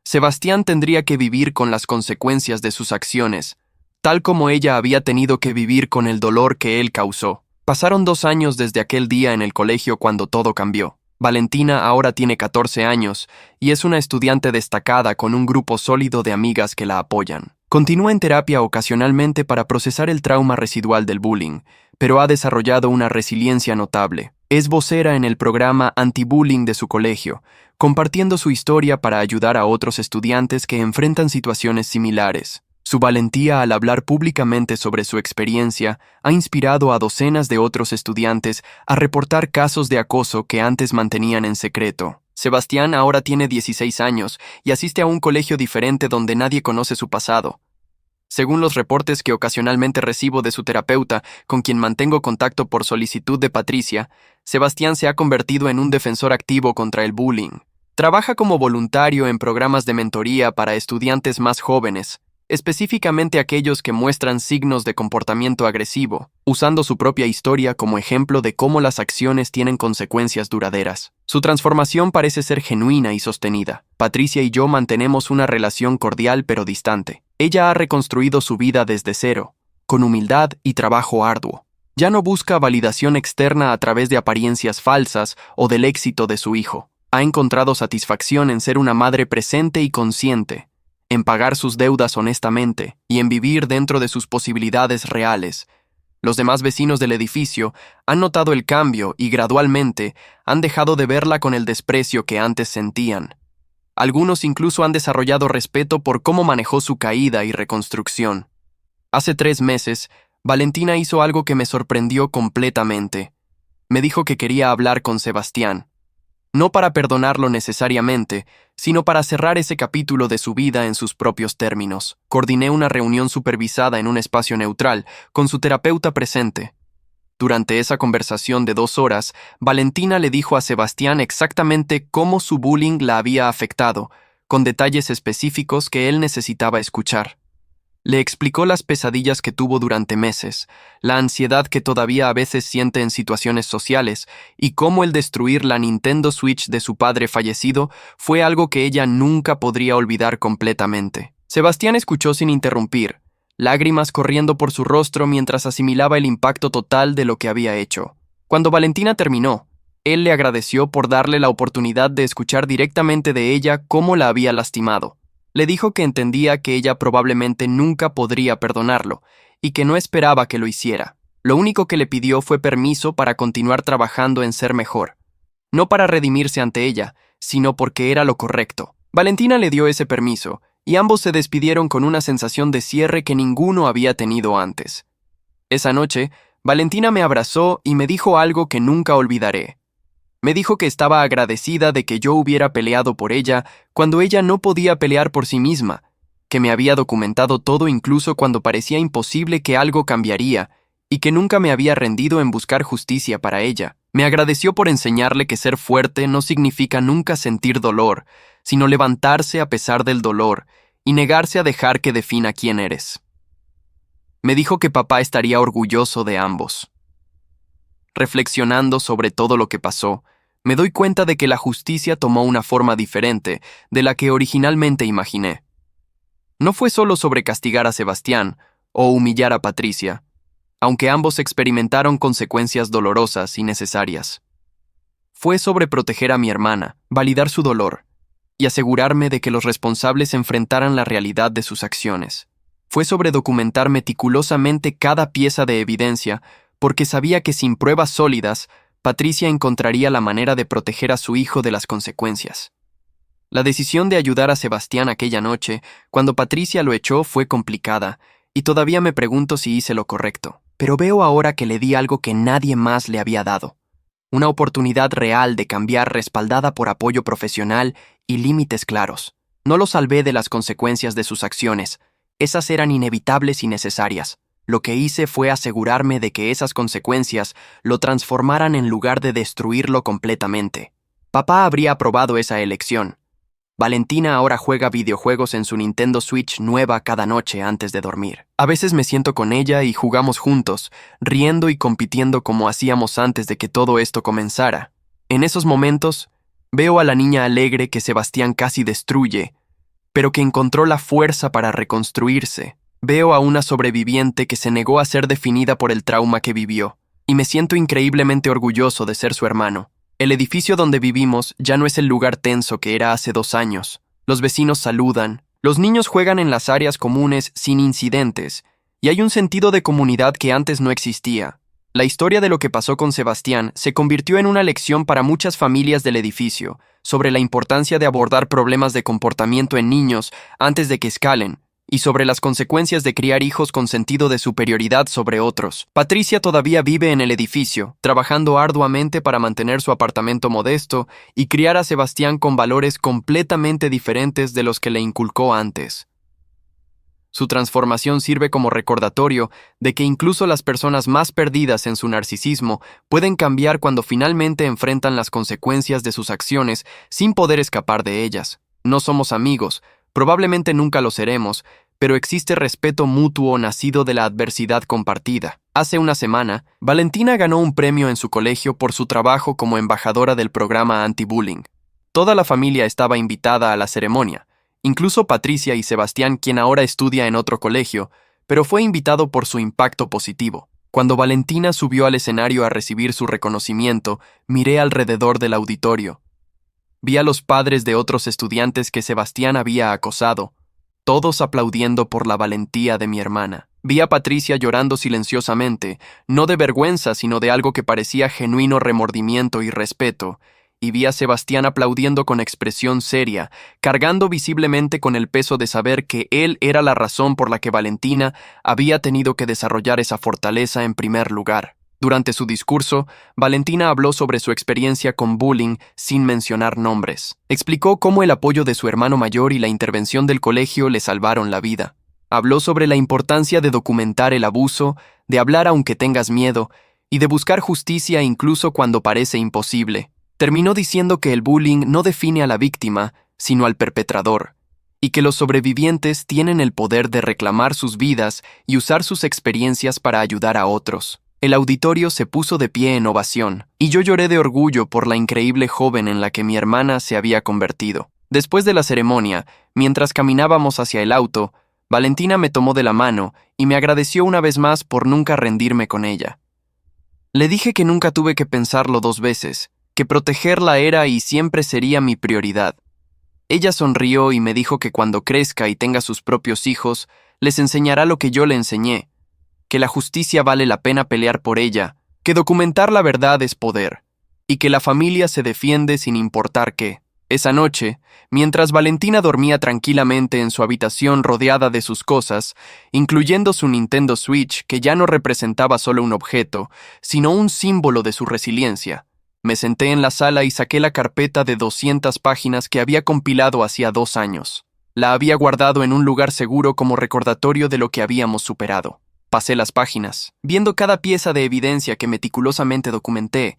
A: Sebastián tendría que vivir con las consecuencias de sus acciones, tal como ella había tenido que vivir con el dolor que él causó. Pasaron 2 años desde aquel día en el colegio cuando todo cambió. Valentina ahora tiene 14 años y es una estudiante destacada con un grupo sólido de amigas que la apoyan. Continúa en terapia ocasionalmente para procesar el trauma residual del bullying, pero ha desarrollado una resiliencia notable. Es vocera en el programa anti-bullying de su colegio, compartiendo su historia para ayudar a otros estudiantes que enfrentan situaciones similares. Su valentía al hablar públicamente sobre su experiencia ha inspirado a docenas de otros estudiantes a reportar casos de acoso que antes mantenían en secreto. Sebastián ahora tiene 16 años y asiste a un colegio diferente donde nadie conoce su pasado. Según los reportes que ocasionalmente recibo de su terapeuta, con quien mantengo contacto por solicitud de Patricia, Sebastián se ha convertido en un defensor activo contra el bullying. Trabaja como voluntario en programas de mentoría para estudiantes más jóvenes, específicamente aquellos que muestran signos de comportamiento agresivo, usando su propia historia como ejemplo de cómo las acciones tienen consecuencias duraderas. Su transformación parece ser genuina y sostenida. Patricia y yo mantenemos una relación cordial pero distante. Ella ha reconstruido su vida desde cero, con humildad y trabajo arduo. Ya no busca validación externa a través de apariencias falsas o del éxito de su hijo. Ha encontrado satisfacción en ser una madre presente y consciente, en pagar sus deudas honestamente y en vivir dentro de sus posibilidades reales. Los demás vecinos del edificio han notado el cambio y gradualmente han dejado de verla con el desprecio que antes sentían. Algunos incluso han desarrollado respeto por cómo manejó su caída y reconstrucción. Hace 3 meses, Valentina hizo algo que me sorprendió completamente. Me dijo que quería hablar con Sebastián. No para perdonarlo necesariamente, sino para cerrar ese capítulo de su vida en sus propios términos. Coordiné una reunión supervisada en un espacio neutral, con su terapeuta presente. Durante esa conversación de 2 horas, Valentina le dijo a Sebastián exactamente cómo su bullying la había afectado, con detalles específicos que él necesitaba escuchar. Le explicó las pesadillas que tuvo durante meses, la ansiedad que todavía a veces siente en situaciones sociales y cómo el destruir la Nintendo Switch de su padre fallecido fue algo que ella nunca podría olvidar completamente. Sebastián escuchó sin interrumpir, lágrimas corriendo por su rostro mientras asimilaba el impacto total de lo que había hecho. Cuando Valentina terminó, él le agradeció por darle la oportunidad de escuchar directamente de ella cómo la había lastimado. Le dijo que entendía que ella probablemente nunca podría perdonarlo y que no esperaba que lo hiciera. Lo único que le pidió fue permiso para continuar trabajando en ser mejor. No para redimirse ante ella, sino porque era lo correcto. Valentina le dio ese permiso, y ambos se despidieron con una sensación de cierre que ninguno había tenido antes. Esa noche, Valentina me abrazó y me dijo algo que nunca olvidaré. Me dijo que estaba agradecida de que yo hubiera peleado por ella cuando ella no podía pelear por sí misma, que me había documentado todo incluso cuando parecía imposible que algo cambiaría, y que nunca me había rendido en buscar justicia para ella. Me agradeció por enseñarle que ser fuerte no significa nunca sentir dolor, sino levantarse a pesar del dolor y negarse a dejar que defina quién eres. Me dijo que papá estaría orgulloso de ambos. Reflexionando sobre todo lo que pasó, me doy cuenta de que la justicia tomó una forma diferente de la que originalmente imaginé. No fue solo sobre castigar a Sebastián o humillar a Patricia, aunque ambos experimentaron consecuencias dolorosas y necesarias. Fue sobre proteger a mi hermana, validar su dolor y asegurarme de que los responsables enfrentaran la realidad de sus acciones. Fue sobre documentar meticulosamente cada pieza de evidencia, porque sabía que sin pruebas sólidas, Patricia encontraría la manera de proteger a su hijo de las consecuencias. La decisión de ayudar a Sebastián aquella noche, cuando Patricia lo echó, fue complicada, y todavía me pregunto si hice lo correcto. Pero veo ahora que le di algo que nadie más le había dado. Una oportunidad real de cambiar respaldada por apoyo profesional y límites claros. No lo salvé de las consecuencias de sus acciones. Esas eran inevitables y necesarias. Lo que hice fue asegurarme de que esas consecuencias lo transformaran en lugar de destruirlo completamente. Papá habría aprobado esa elección. Valentina ahora juega videojuegos en su Nintendo Switch nueva cada noche antes de dormir. A veces me siento con ella y jugamos juntos, riendo y compitiendo como hacíamos antes de que todo esto comenzara. En esos momentos, veo a la niña alegre que Sebastián casi destruye, pero que encontró la fuerza para reconstruirse. Veo a una sobreviviente que se negó a ser definida por el trauma que vivió, y me siento increíblemente orgulloso de ser su hermano. El edificio donde vivimos ya no es el lugar tenso que era hace 2 años. Los vecinos saludan, los niños juegan en las áreas comunes sin incidentes, y hay un sentido de comunidad que antes no existía. La historia de lo que pasó con Sebastián se convirtió en una lección para muchas familias del edificio sobre la importancia de abordar problemas de comportamiento en niños antes de que escalen, y sobre las consecuencias de criar hijos con sentido de superioridad sobre otros. Patricia todavía vive en el edificio, trabajando arduamente para mantener su apartamento modesto y criar a Sebastián con valores completamente diferentes de los que le inculcó antes. Su transformación sirve como recordatorio de que incluso las personas más perdidas en su narcisismo pueden cambiar cuando finalmente enfrentan las consecuencias de sus acciones sin poder escapar de ellas. No somos amigos, probablemente nunca lo seremos, pero existe respeto mutuo nacido de la adversidad compartida. Hace una semana, Valentina ganó un premio en su colegio por su trabajo como embajadora del programa anti-bullying. Toda la familia estaba invitada a la ceremonia. Incluso Patricia y Sebastián, quien ahora estudia en otro colegio, pero fue invitado por su impacto positivo. Cuando Valentina subió al escenario a recibir su reconocimiento, miré alrededor del auditorio. Vi a los padres de otros estudiantes que Sebastián había acosado, todos aplaudiendo por la valentía de mi hermana. Vi a Patricia llorando silenciosamente, no de vergüenza, sino de algo que parecía genuino remordimiento y respeto, y vi a Sebastián aplaudiendo con expresión seria, cargando visiblemente con el peso de saber que él era la razón por la que Valentina había tenido que desarrollar esa fortaleza en primer lugar. Durante su discurso, Valentina habló sobre su experiencia con bullying sin mencionar nombres. Explicó cómo el apoyo de su hermano mayor y la intervención del colegio le salvaron la vida. Habló sobre la importancia de documentar el abuso, de hablar aunque tengas miedo, y de buscar justicia incluso cuando parece imposible. Terminó diciendo que el bullying no define a la víctima, sino al perpetrador, y que los sobrevivientes tienen el poder de reclamar sus vidas y usar sus experiencias para ayudar a otros. El auditorio se puso de pie en ovación, y yo lloré de orgullo por la increíble joven en la que mi hermana se había convertido. Después de la ceremonia, mientras caminábamos hacia el auto, Valentina me tomó de la mano y me agradeció una vez más por nunca rendirme con ella. Le dije que nunca tuve que pensarlo dos veces, que protegerla era y siempre sería mi prioridad. Ella sonrió y me dijo que cuando crezca y tenga sus propios hijos, les enseñará lo que yo le enseñé, que la justicia vale la pena pelear por ella, que documentar la verdad es poder, y que la familia se defiende sin importar qué. Esa noche, mientras Valentina dormía tranquilamente en su habitación rodeada de sus cosas, incluyendo su Nintendo Switch, que ya no representaba solo un objeto, sino un símbolo de su resiliencia, me senté en la sala y saqué la carpeta de 200 páginas que había compilado hacía 2 años. La había guardado en un lugar seguro como recordatorio de lo que habíamos superado. Pasé las páginas, viendo cada pieza de evidencia que meticulosamente documenté,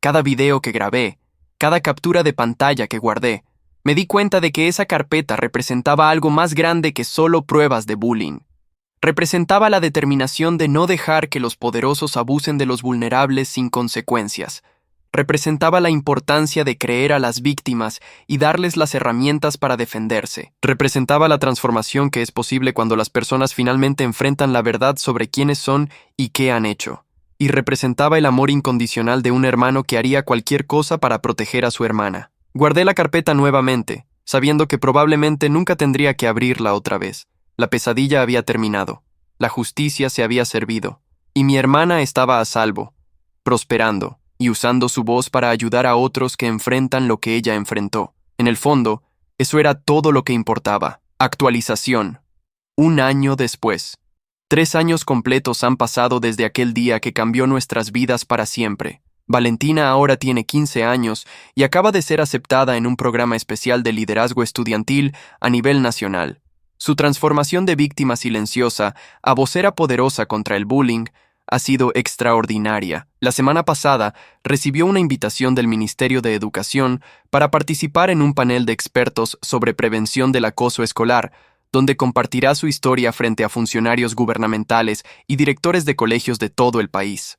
A: cada video que grabé, cada captura de pantalla que guardé. Me di cuenta de que esa carpeta representaba algo más grande que solo pruebas de bullying. Representaba la determinación de no dejar que los poderosos abusen de los vulnerables sin consecuencias. Representaba la importancia de creer a las víctimas y darles las herramientas para defenderse. Representaba la transformación que es posible cuando las personas finalmente enfrentan la verdad sobre quiénes son y qué han hecho. Y representaba el amor incondicional de un hermano que haría cualquier cosa para proteger a su hermana. Guardé la carpeta nuevamente, sabiendo que probablemente nunca tendría que abrirla otra vez. La pesadilla había terminado. La justicia se había servido. Y mi hermana estaba a salvo, prosperando, y usando su voz para ayudar a otros que enfrentan lo que ella enfrentó. En el fondo, eso era todo lo que importaba. Actualización. 1 año después. 3 años completos han pasado desde aquel día que cambió nuestras vidas para siempre. Valentina ahora tiene 15 años y acaba de ser aceptada en un programa especial de liderazgo estudiantil a nivel nacional. Su transformación de víctima silenciosa a vocera poderosa contra el bullying ha sido extraordinaria. La semana pasada recibió una invitación del Ministerio de Educación para participar en un panel de expertos sobre prevención del acoso escolar, donde compartirá su historia frente a funcionarios gubernamentales y directores de colegios de todo el país.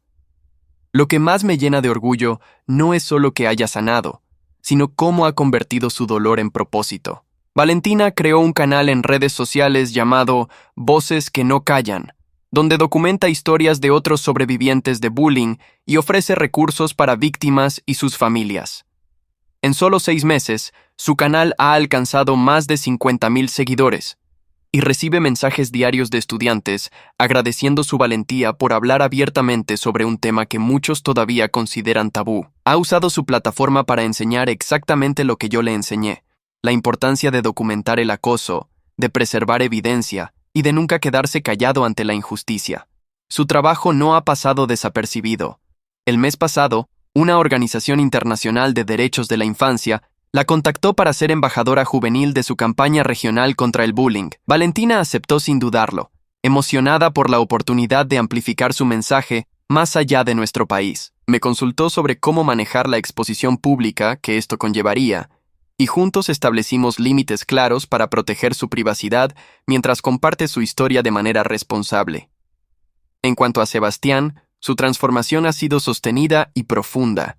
A: Lo que más me llena de orgullo no es solo que haya sanado, sino cómo ha convertido su dolor en propósito. Valentina creó un canal en redes sociales llamado Voces que no callan, donde documenta historias de otros sobrevivientes de bullying y ofrece recursos para víctimas y sus familias. En solo 6 meses, su canal ha alcanzado más de 50,000 seguidores y recibe mensajes diarios de estudiantes agradeciendo su valentía por hablar abiertamente sobre un tema que muchos todavía consideran tabú. Ha usado su plataforma para enseñar exactamente lo que yo le enseñé: la importancia de documentar el acoso, de preservar evidencia y de nunca quedarse callado ante la injusticia. Su trabajo no ha pasado desapercibido. El mes pasado, una organización internacional de derechos de la infancia la contactó para ser embajadora juvenil de su campaña regional contra el bullying. Valentina aceptó sin dudarlo, emocionada por la oportunidad de amplificar su mensaje más allá de nuestro país. Me consultó sobre cómo manejar la exposición pública que esto conllevaría, y juntos establecimos límites claros para proteger su privacidad mientras comparte su historia de manera responsable. En cuanto a Sebastián, su transformación ha sido sostenida y profunda.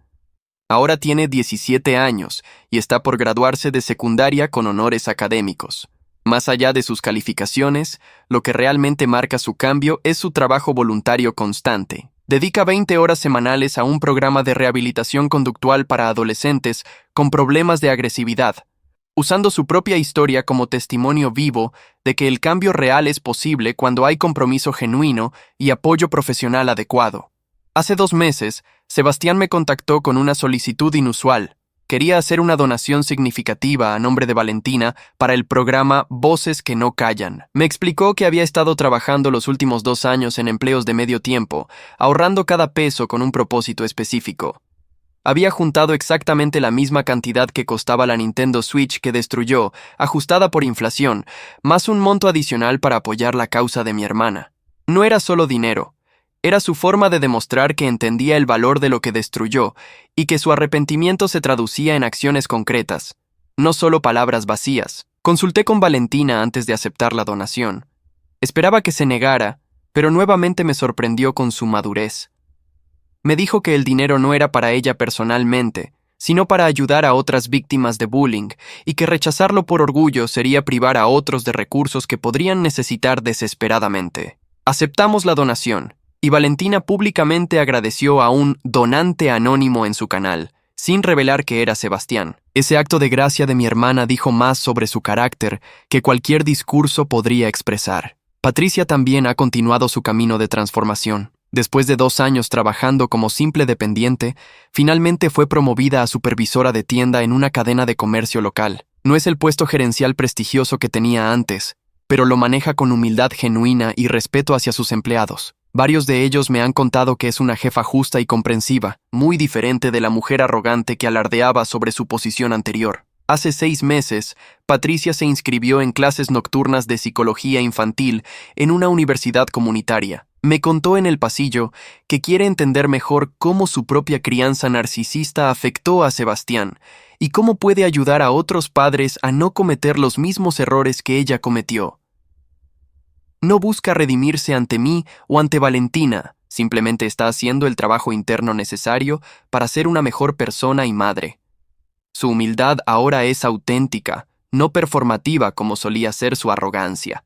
A: Ahora tiene 17 años y está por graduarse de secundaria con honores académicos. Más allá de sus calificaciones, lo que realmente marca su cambio es su trabajo voluntario constante. Dedica 20 horas semanales a un programa de rehabilitación conductual para adolescentes con problemas de agresividad, usando su propia historia como testimonio vivo de que el cambio real es posible cuando hay compromiso genuino y apoyo profesional adecuado. Hace 2 meses, Sebastián me contactó con una solicitud inusual. Quería hacer una donación significativa a nombre de Valentina para el programa Voces que no callan. Me explicó que había estado trabajando los últimos 2 años en empleos de medio tiempo, ahorrando cada peso con un propósito específico. Había juntado exactamente la misma cantidad que costaba la Nintendo Switch que destruyó, ajustada por inflación, más un monto adicional para apoyar la causa de mi hermana. No era solo dinero. Era su forma de demostrar que entendía el valor de lo que destruyó y que su arrepentimiento se traducía en acciones concretas, no solo palabras vacías. Consulté con Valentina antes de aceptar la donación. Esperaba que se negara, pero nuevamente me sorprendió con su madurez. Me dijo que el dinero no era para ella personalmente, sino para ayudar a otras víctimas de bullying, y que rechazarlo por orgullo sería privar a otros de recursos que podrían necesitar desesperadamente. Aceptamos la donación, y Valentina públicamente agradeció a un donante anónimo en su canal, sin revelar que era Sebastián. Ese acto de gracia de mi hermana dijo más sobre su carácter que cualquier discurso podría expresar. Patricia también ha continuado su camino de transformación. Después de 2 años trabajando como simple dependiente, finalmente fue promovida a supervisora de tienda en una cadena de comercio local. No es el puesto gerencial prestigioso que tenía antes, pero lo maneja con humildad genuina y respeto hacia sus empleados. Varios de ellos me han contado que es una jefa justa y comprensiva, muy diferente de la mujer arrogante que alardeaba sobre su posición anterior. Hace 6 meses, Patricia se inscribió en clases nocturnas de psicología infantil en una universidad comunitaria. Me contó en el pasillo que quiere entender mejor cómo su propia crianza narcisista afectó a Sebastián y cómo puede ayudar a otros padres a no cometer los mismos errores que ella cometió. No busca redimirse ante mí o ante Valentina, simplemente está haciendo el trabajo interno necesario para ser una mejor persona y madre. Su humildad ahora es auténtica, no performativa como solía ser su arrogancia.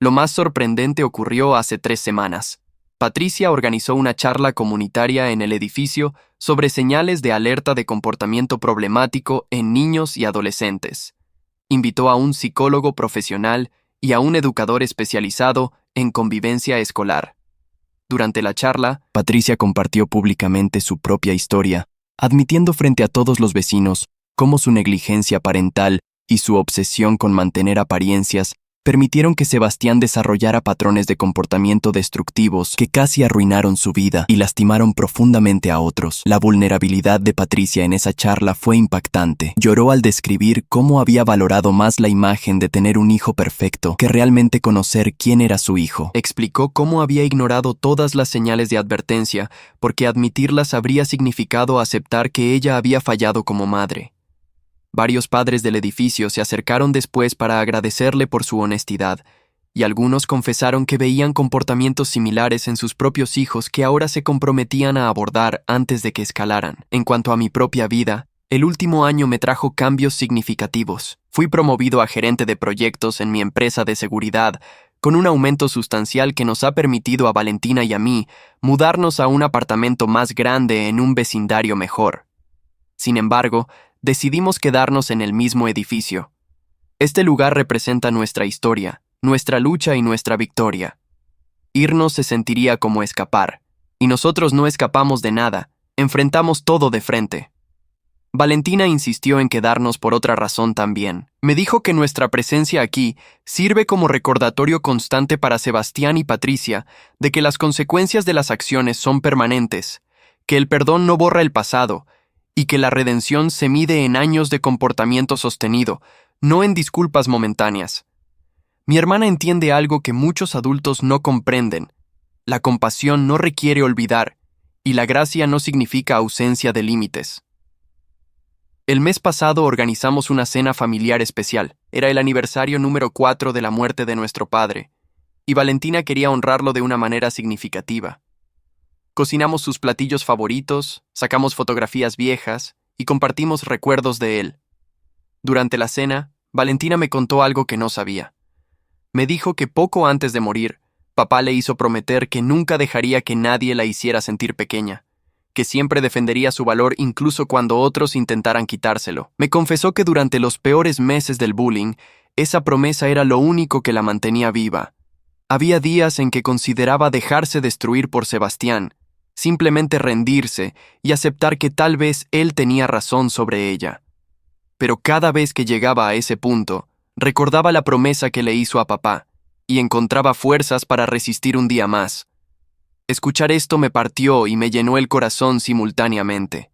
A: Lo más sorprendente ocurrió hace 3 semanas. Patricia organizó una charla comunitaria en el edificio sobre señales de alerta de comportamiento problemático en niños y adolescentes. Invitó a un psicólogo profesional y a un educador especializado en convivencia escolar. Durante la charla, Patricia compartió públicamente su propia historia, admitiendo frente a todos los vecinos cómo su negligencia parental y su obsesión con mantener apariencias permitieron que Sebastián desarrollara patrones de comportamiento destructivos que casi arruinaron su vida y lastimaron profundamente a otros. La vulnerabilidad de Patricia en esa charla fue impactante. Lloró al describir cómo había valorado más la imagen de tener un hijo perfecto que realmente conocer quién era su hijo. Explicó cómo había ignorado todas las señales de advertencia porque admitirlas habría significado aceptar que ella había fallado como madre. Varios padres del edificio se acercaron después para agradecerle por su honestidad, y algunos confesaron que veían comportamientos similares en sus propios hijos que ahora se comprometían a abordar antes de que escalaran. En cuanto a mi propia vida, el último año me trajo cambios significativos. Fui promovido a gerente de proyectos en mi empresa de seguridad, con un aumento sustancial que nos ha permitido a Valentina y a mí mudarnos a un apartamento más grande en un vecindario mejor. Sin embargo, decidimos quedarnos en el mismo edificio. Este lugar representa nuestra historia, nuestra lucha y nuestra victoria. Irnos se sentiría como escapar, y nosotros no escapamos de nada, enfrentamos todo de frente. Valentina insistió en quedarnos por otra razón también. Me dijo que nuestra presencia aquí sirve como recordatorio constante para Sebastián y Patricia de que las consecuencias de las acciones son permanentes, que el perdón no borra el pasado y que la redención se mide en años de comportamiento sostenido, no en disculpas momentáneas. Mi hermana entiende algo que muchos adultos no comprenden. La compasión no requiere olvidar y la gracia no significa ausencia de límites. El mes pasado organizamos una cena familiar especial. Era el aniversario número 4 de la muerte de nuestro padre, y Valentina quería honrarlo de una manera significativa. Cocinamos sus platillos favoritos, sacamos fotografías viejas y compartimos recuerdos de él. Durante la cena, Valentina me contó algo que no sabía. Me dijo que poco antes de morir, papá le hizo prometer que nunca dejaría que nadie la hiciera sentir pequeña, que siempre defendería su valor incluso cuando otros intentaran quitárselo. Me confesó que durante los peores meses del bullying, esa promesa era lo único que la mantenía viva. Había días en que consideraba dejarse destruir por Sebastián, simplemente rendirse y aceptar que tal vez él tenía razón sobre ella. Pero cada vez que llegaba a ese punto, recordaba la promesa que le hizo a papá y encontraba fuerzas para resistir un día más. Escuchar esto me partió y me llenó el corazón simultáneamente.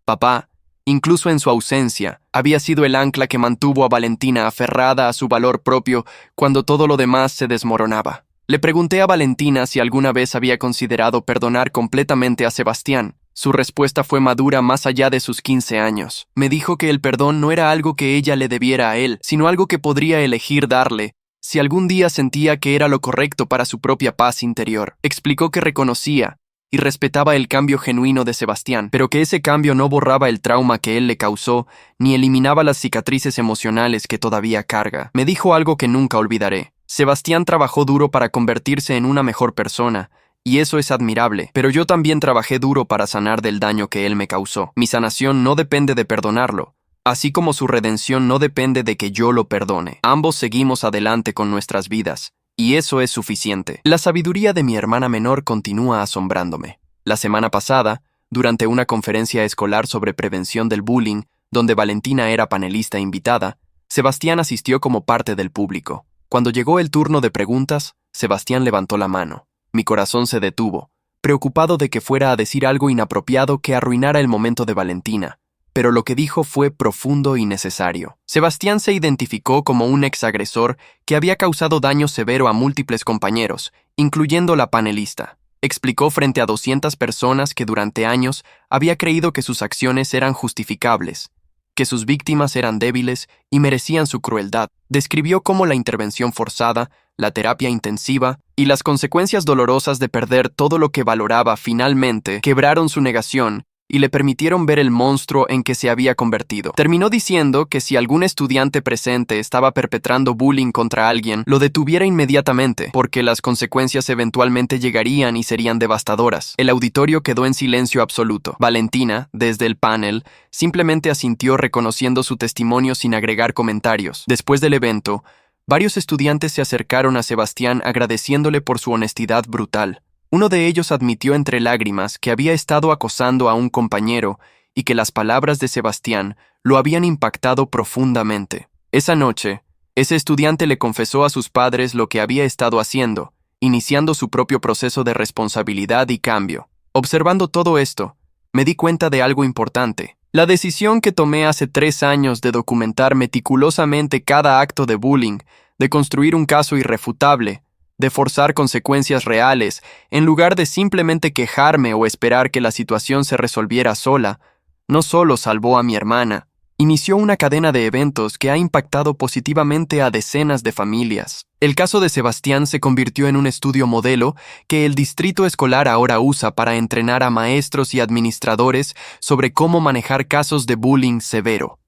A: Papá, incluso en su ausencia, había sido el ancla que mantuvo a Valentina aferrada a su valor propio cuando todo lo demás se desmoronaba. Le pregunté a Valentina si alguna vez había considerado perdonar completamente a Sebastián. Su respuesta fue madura más allá de sus 15 años. Me dijo que el perdón no era algo que ella le debiera a él, sino algo que podría elegir darle, si algún día sentía que era lo correcto para su propia paz interior. Explicó que reconocía y respetaba el cambio genuino de Sebastián, pero que ese cambio no borraba el trauma que él le causó, ni eliminaba las cicatrices emocionales que todavía carga. Me dijo algo que nunca olvidaré. Sebastián trabajó duro para convertirse en una mejor persona, y eso es admirable, pero yo también trabajé duro para sanar del daño que él me causó. Mi sanación no depende de perdonarlo, así como su redención no depende de que yo lo perdone. Ambos seguimos adelante con nuestras vidas, y eso es suficiente. La sabiduría de mi hermana menor continúa asombrándome. La semana pasada, durante una conferencia escolar sobre prevención del bullying, donde Valentina era panelista invitada, Sebastián asistió como parte del público. Cuando llegó el turno de preguntas, Sebastián levantó la mano. Mi corazón se detuvo, preocupado de que fuera a decir algo inapropiado que arruinara el momento de Valentina. Pero lo que dijo fue profundo y necesario. Sebastián se identificó como un exagresor que había causado daño severo a múltiples compañeros, incluyendo la panelista. Explicó frente a 200 personas que durante años había creído que sus acciones eran justificables, que sus víctimas eran débiles y merecían su crueldad. Describió cómo la intervención forzada, la terapia intensiva y las consecuencias dolorosas de perder todo lo que valoraba finalmente quebraron su negación y le permitieron ver el monstruo en que se había convertido. Terminó diciendo que si algún estudiante presente estaba perpetrando bullying contra alguien, lo detuviera inmediatamente, porque las consecuencias eventualmente llegarían y serían devastadoras. El auditorio quedó en silencio absoluto. Valentina, desde el panel, simplemente asintió reconociendo su testimonio sin agregar comentarios. Después del evento, varios estudiantes se acercaron a Sebastián agradeciéndole por su honestidad brutal. Uno de ellos admitió entre lágrimas que había estado acosando a un compañero y que las palabras de Sebastián lo habían impactado profundamente. Esa noche, ese estudiante le confesó a sus padres lo que había estado haciendo, iniciando su propio proceso de responsabilidad y cambio. Observando todo esto, me di cuenta de algo importante. La decisión que tomé hace 3 años de documentar meticulosamente cada acto de bullying, de construir un caso irrefutable, de forzar consecuencias reales, en lugar de simplemente quejarme o esperar que la situación se resolviera sola, no solo salvó a mi hermana, inició una cadena de eventos que ha impactado positivamente a decenas de familias. El caso de Sebastián se convirtió en un estudio modelo que el distrito escolar ahora usa para entrenar a maestros y administradores sobre cómo manejar casos de bullying severo.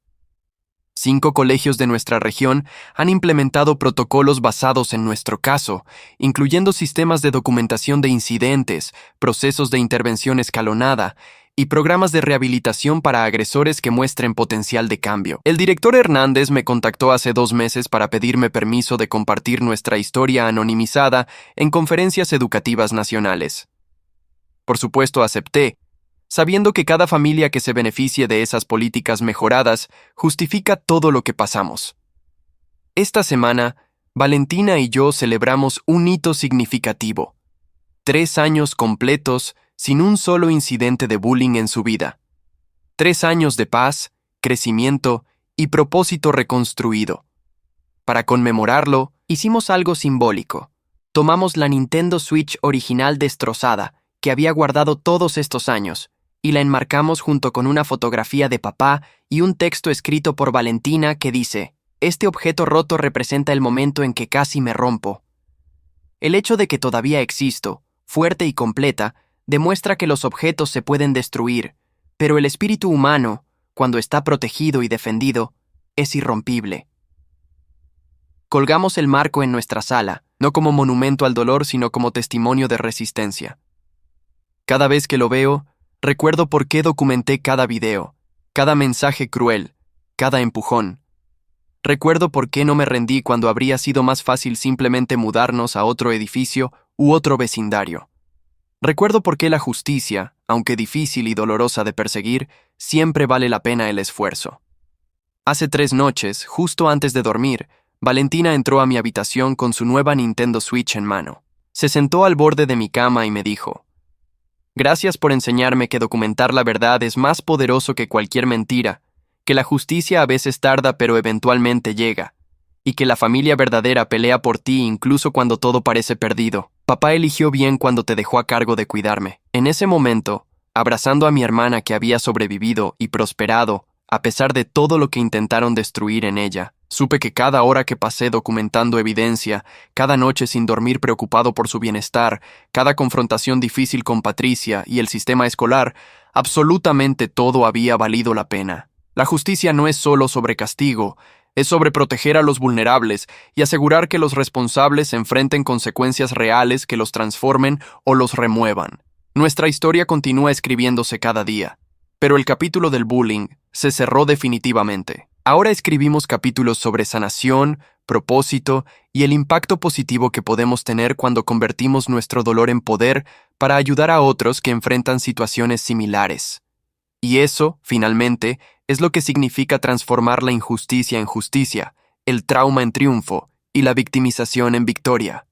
A: 5 colegios de nuestra región han implementado protocolos basados en nuestro caso, incluyendo sistemas de documentación de incidentes, procesos de intervención escalonada y programas de rehabilitación para agresores que muestren potencial de cambio. El director Hernández me contactó hace 2 meses para pedirme permiso de compartir nuestra historia anonimizada en conferencias educativas nacionales. Por supuesto, acepté, sabiendo que cada familia que se beneficie de esas políticas mejoradas justifica todo lo que pasamos. Esta semana, Valentina y yo celebramos un hito significativo. 3 años completos sin un solo incidente de bullying en su vida. 3 años de paz, crecimiento y propósito reconstruido. Para conmemorarlo, hicimos algo simbólico. Tomamos la Nintendo Switch original destrozada, que había guardado todos estos años, y la enmarcamos junto con una fotografía de papá y un texto escrito por Valentina que dice: «Este objeto roto representa el momento en que casi me rompo». El hecho de que todavía existo, fuerte y completa, demuestra que los objetos se pueden destruir, pero el espíritu humano, cuando está protegido y defendido, es irrompible. Colgamos el marco en nuestra sala, no como monumento al dolor, sino como testimonio de resistencia. Cada vez que lo veo, recuerdo por qué documenté cada video, cada mensaje cruel, cada empujón. Recuerdo por qué no me rendí cuando habría sido más fácil simplemente mudarnos a otro edificio u otro vecindario. Recuerdo por qué la justicia, aunque difícil y dolorosa de perseguir, siempre vale la pena el esfuerzo. Hace 3 noches, justo antes de dormir, Valentina entró a mi habitación con su nueva Nintendo Switch en mano. Se sentó al borde de mi cama y me dijo: «Gracias por enseñarme que documentar la verdad es más poderoso que cualquier mentira, que la justicia a veces tarda pero eventualmente llega, y que la familia verdadera pelea por ti incluso cuando todo parece perdido. Papá eligió bien cuando te dejó a cargo de cuidarme». En ese momento, abrazando a mi hermana que había sobrevivido y prosperado, a pesar de todo lo que intentaron destruir en ella, supe que cada hora que pasé documentando evidencia, cada noche sin dormir preocupado por su bienestar, cada confrontación difícil con Patricia y el sistema escolar, absolutamente todo había valido la pena. La justicia no es solo sobre castigo, es sobre proteger a los vulnerables y asegurar que los responsables enfrenten consecuencias reales que los transformen o los remuevan. Nuestra historia continúa escribiéndose cada día, pero el capítulo del bullying se cerró definitivamente. Ahora escribimos capítulos sobre sanación, propósito y el impacto positivo que podemos tener cuando convertimos nuestro dolor en poder para ayudar a otros que enfrentan situaciones similares. Y eso, finalmente, es lo que significa transformar la injusticia en justicia, el trauma en triunfo y la victimización en victoria.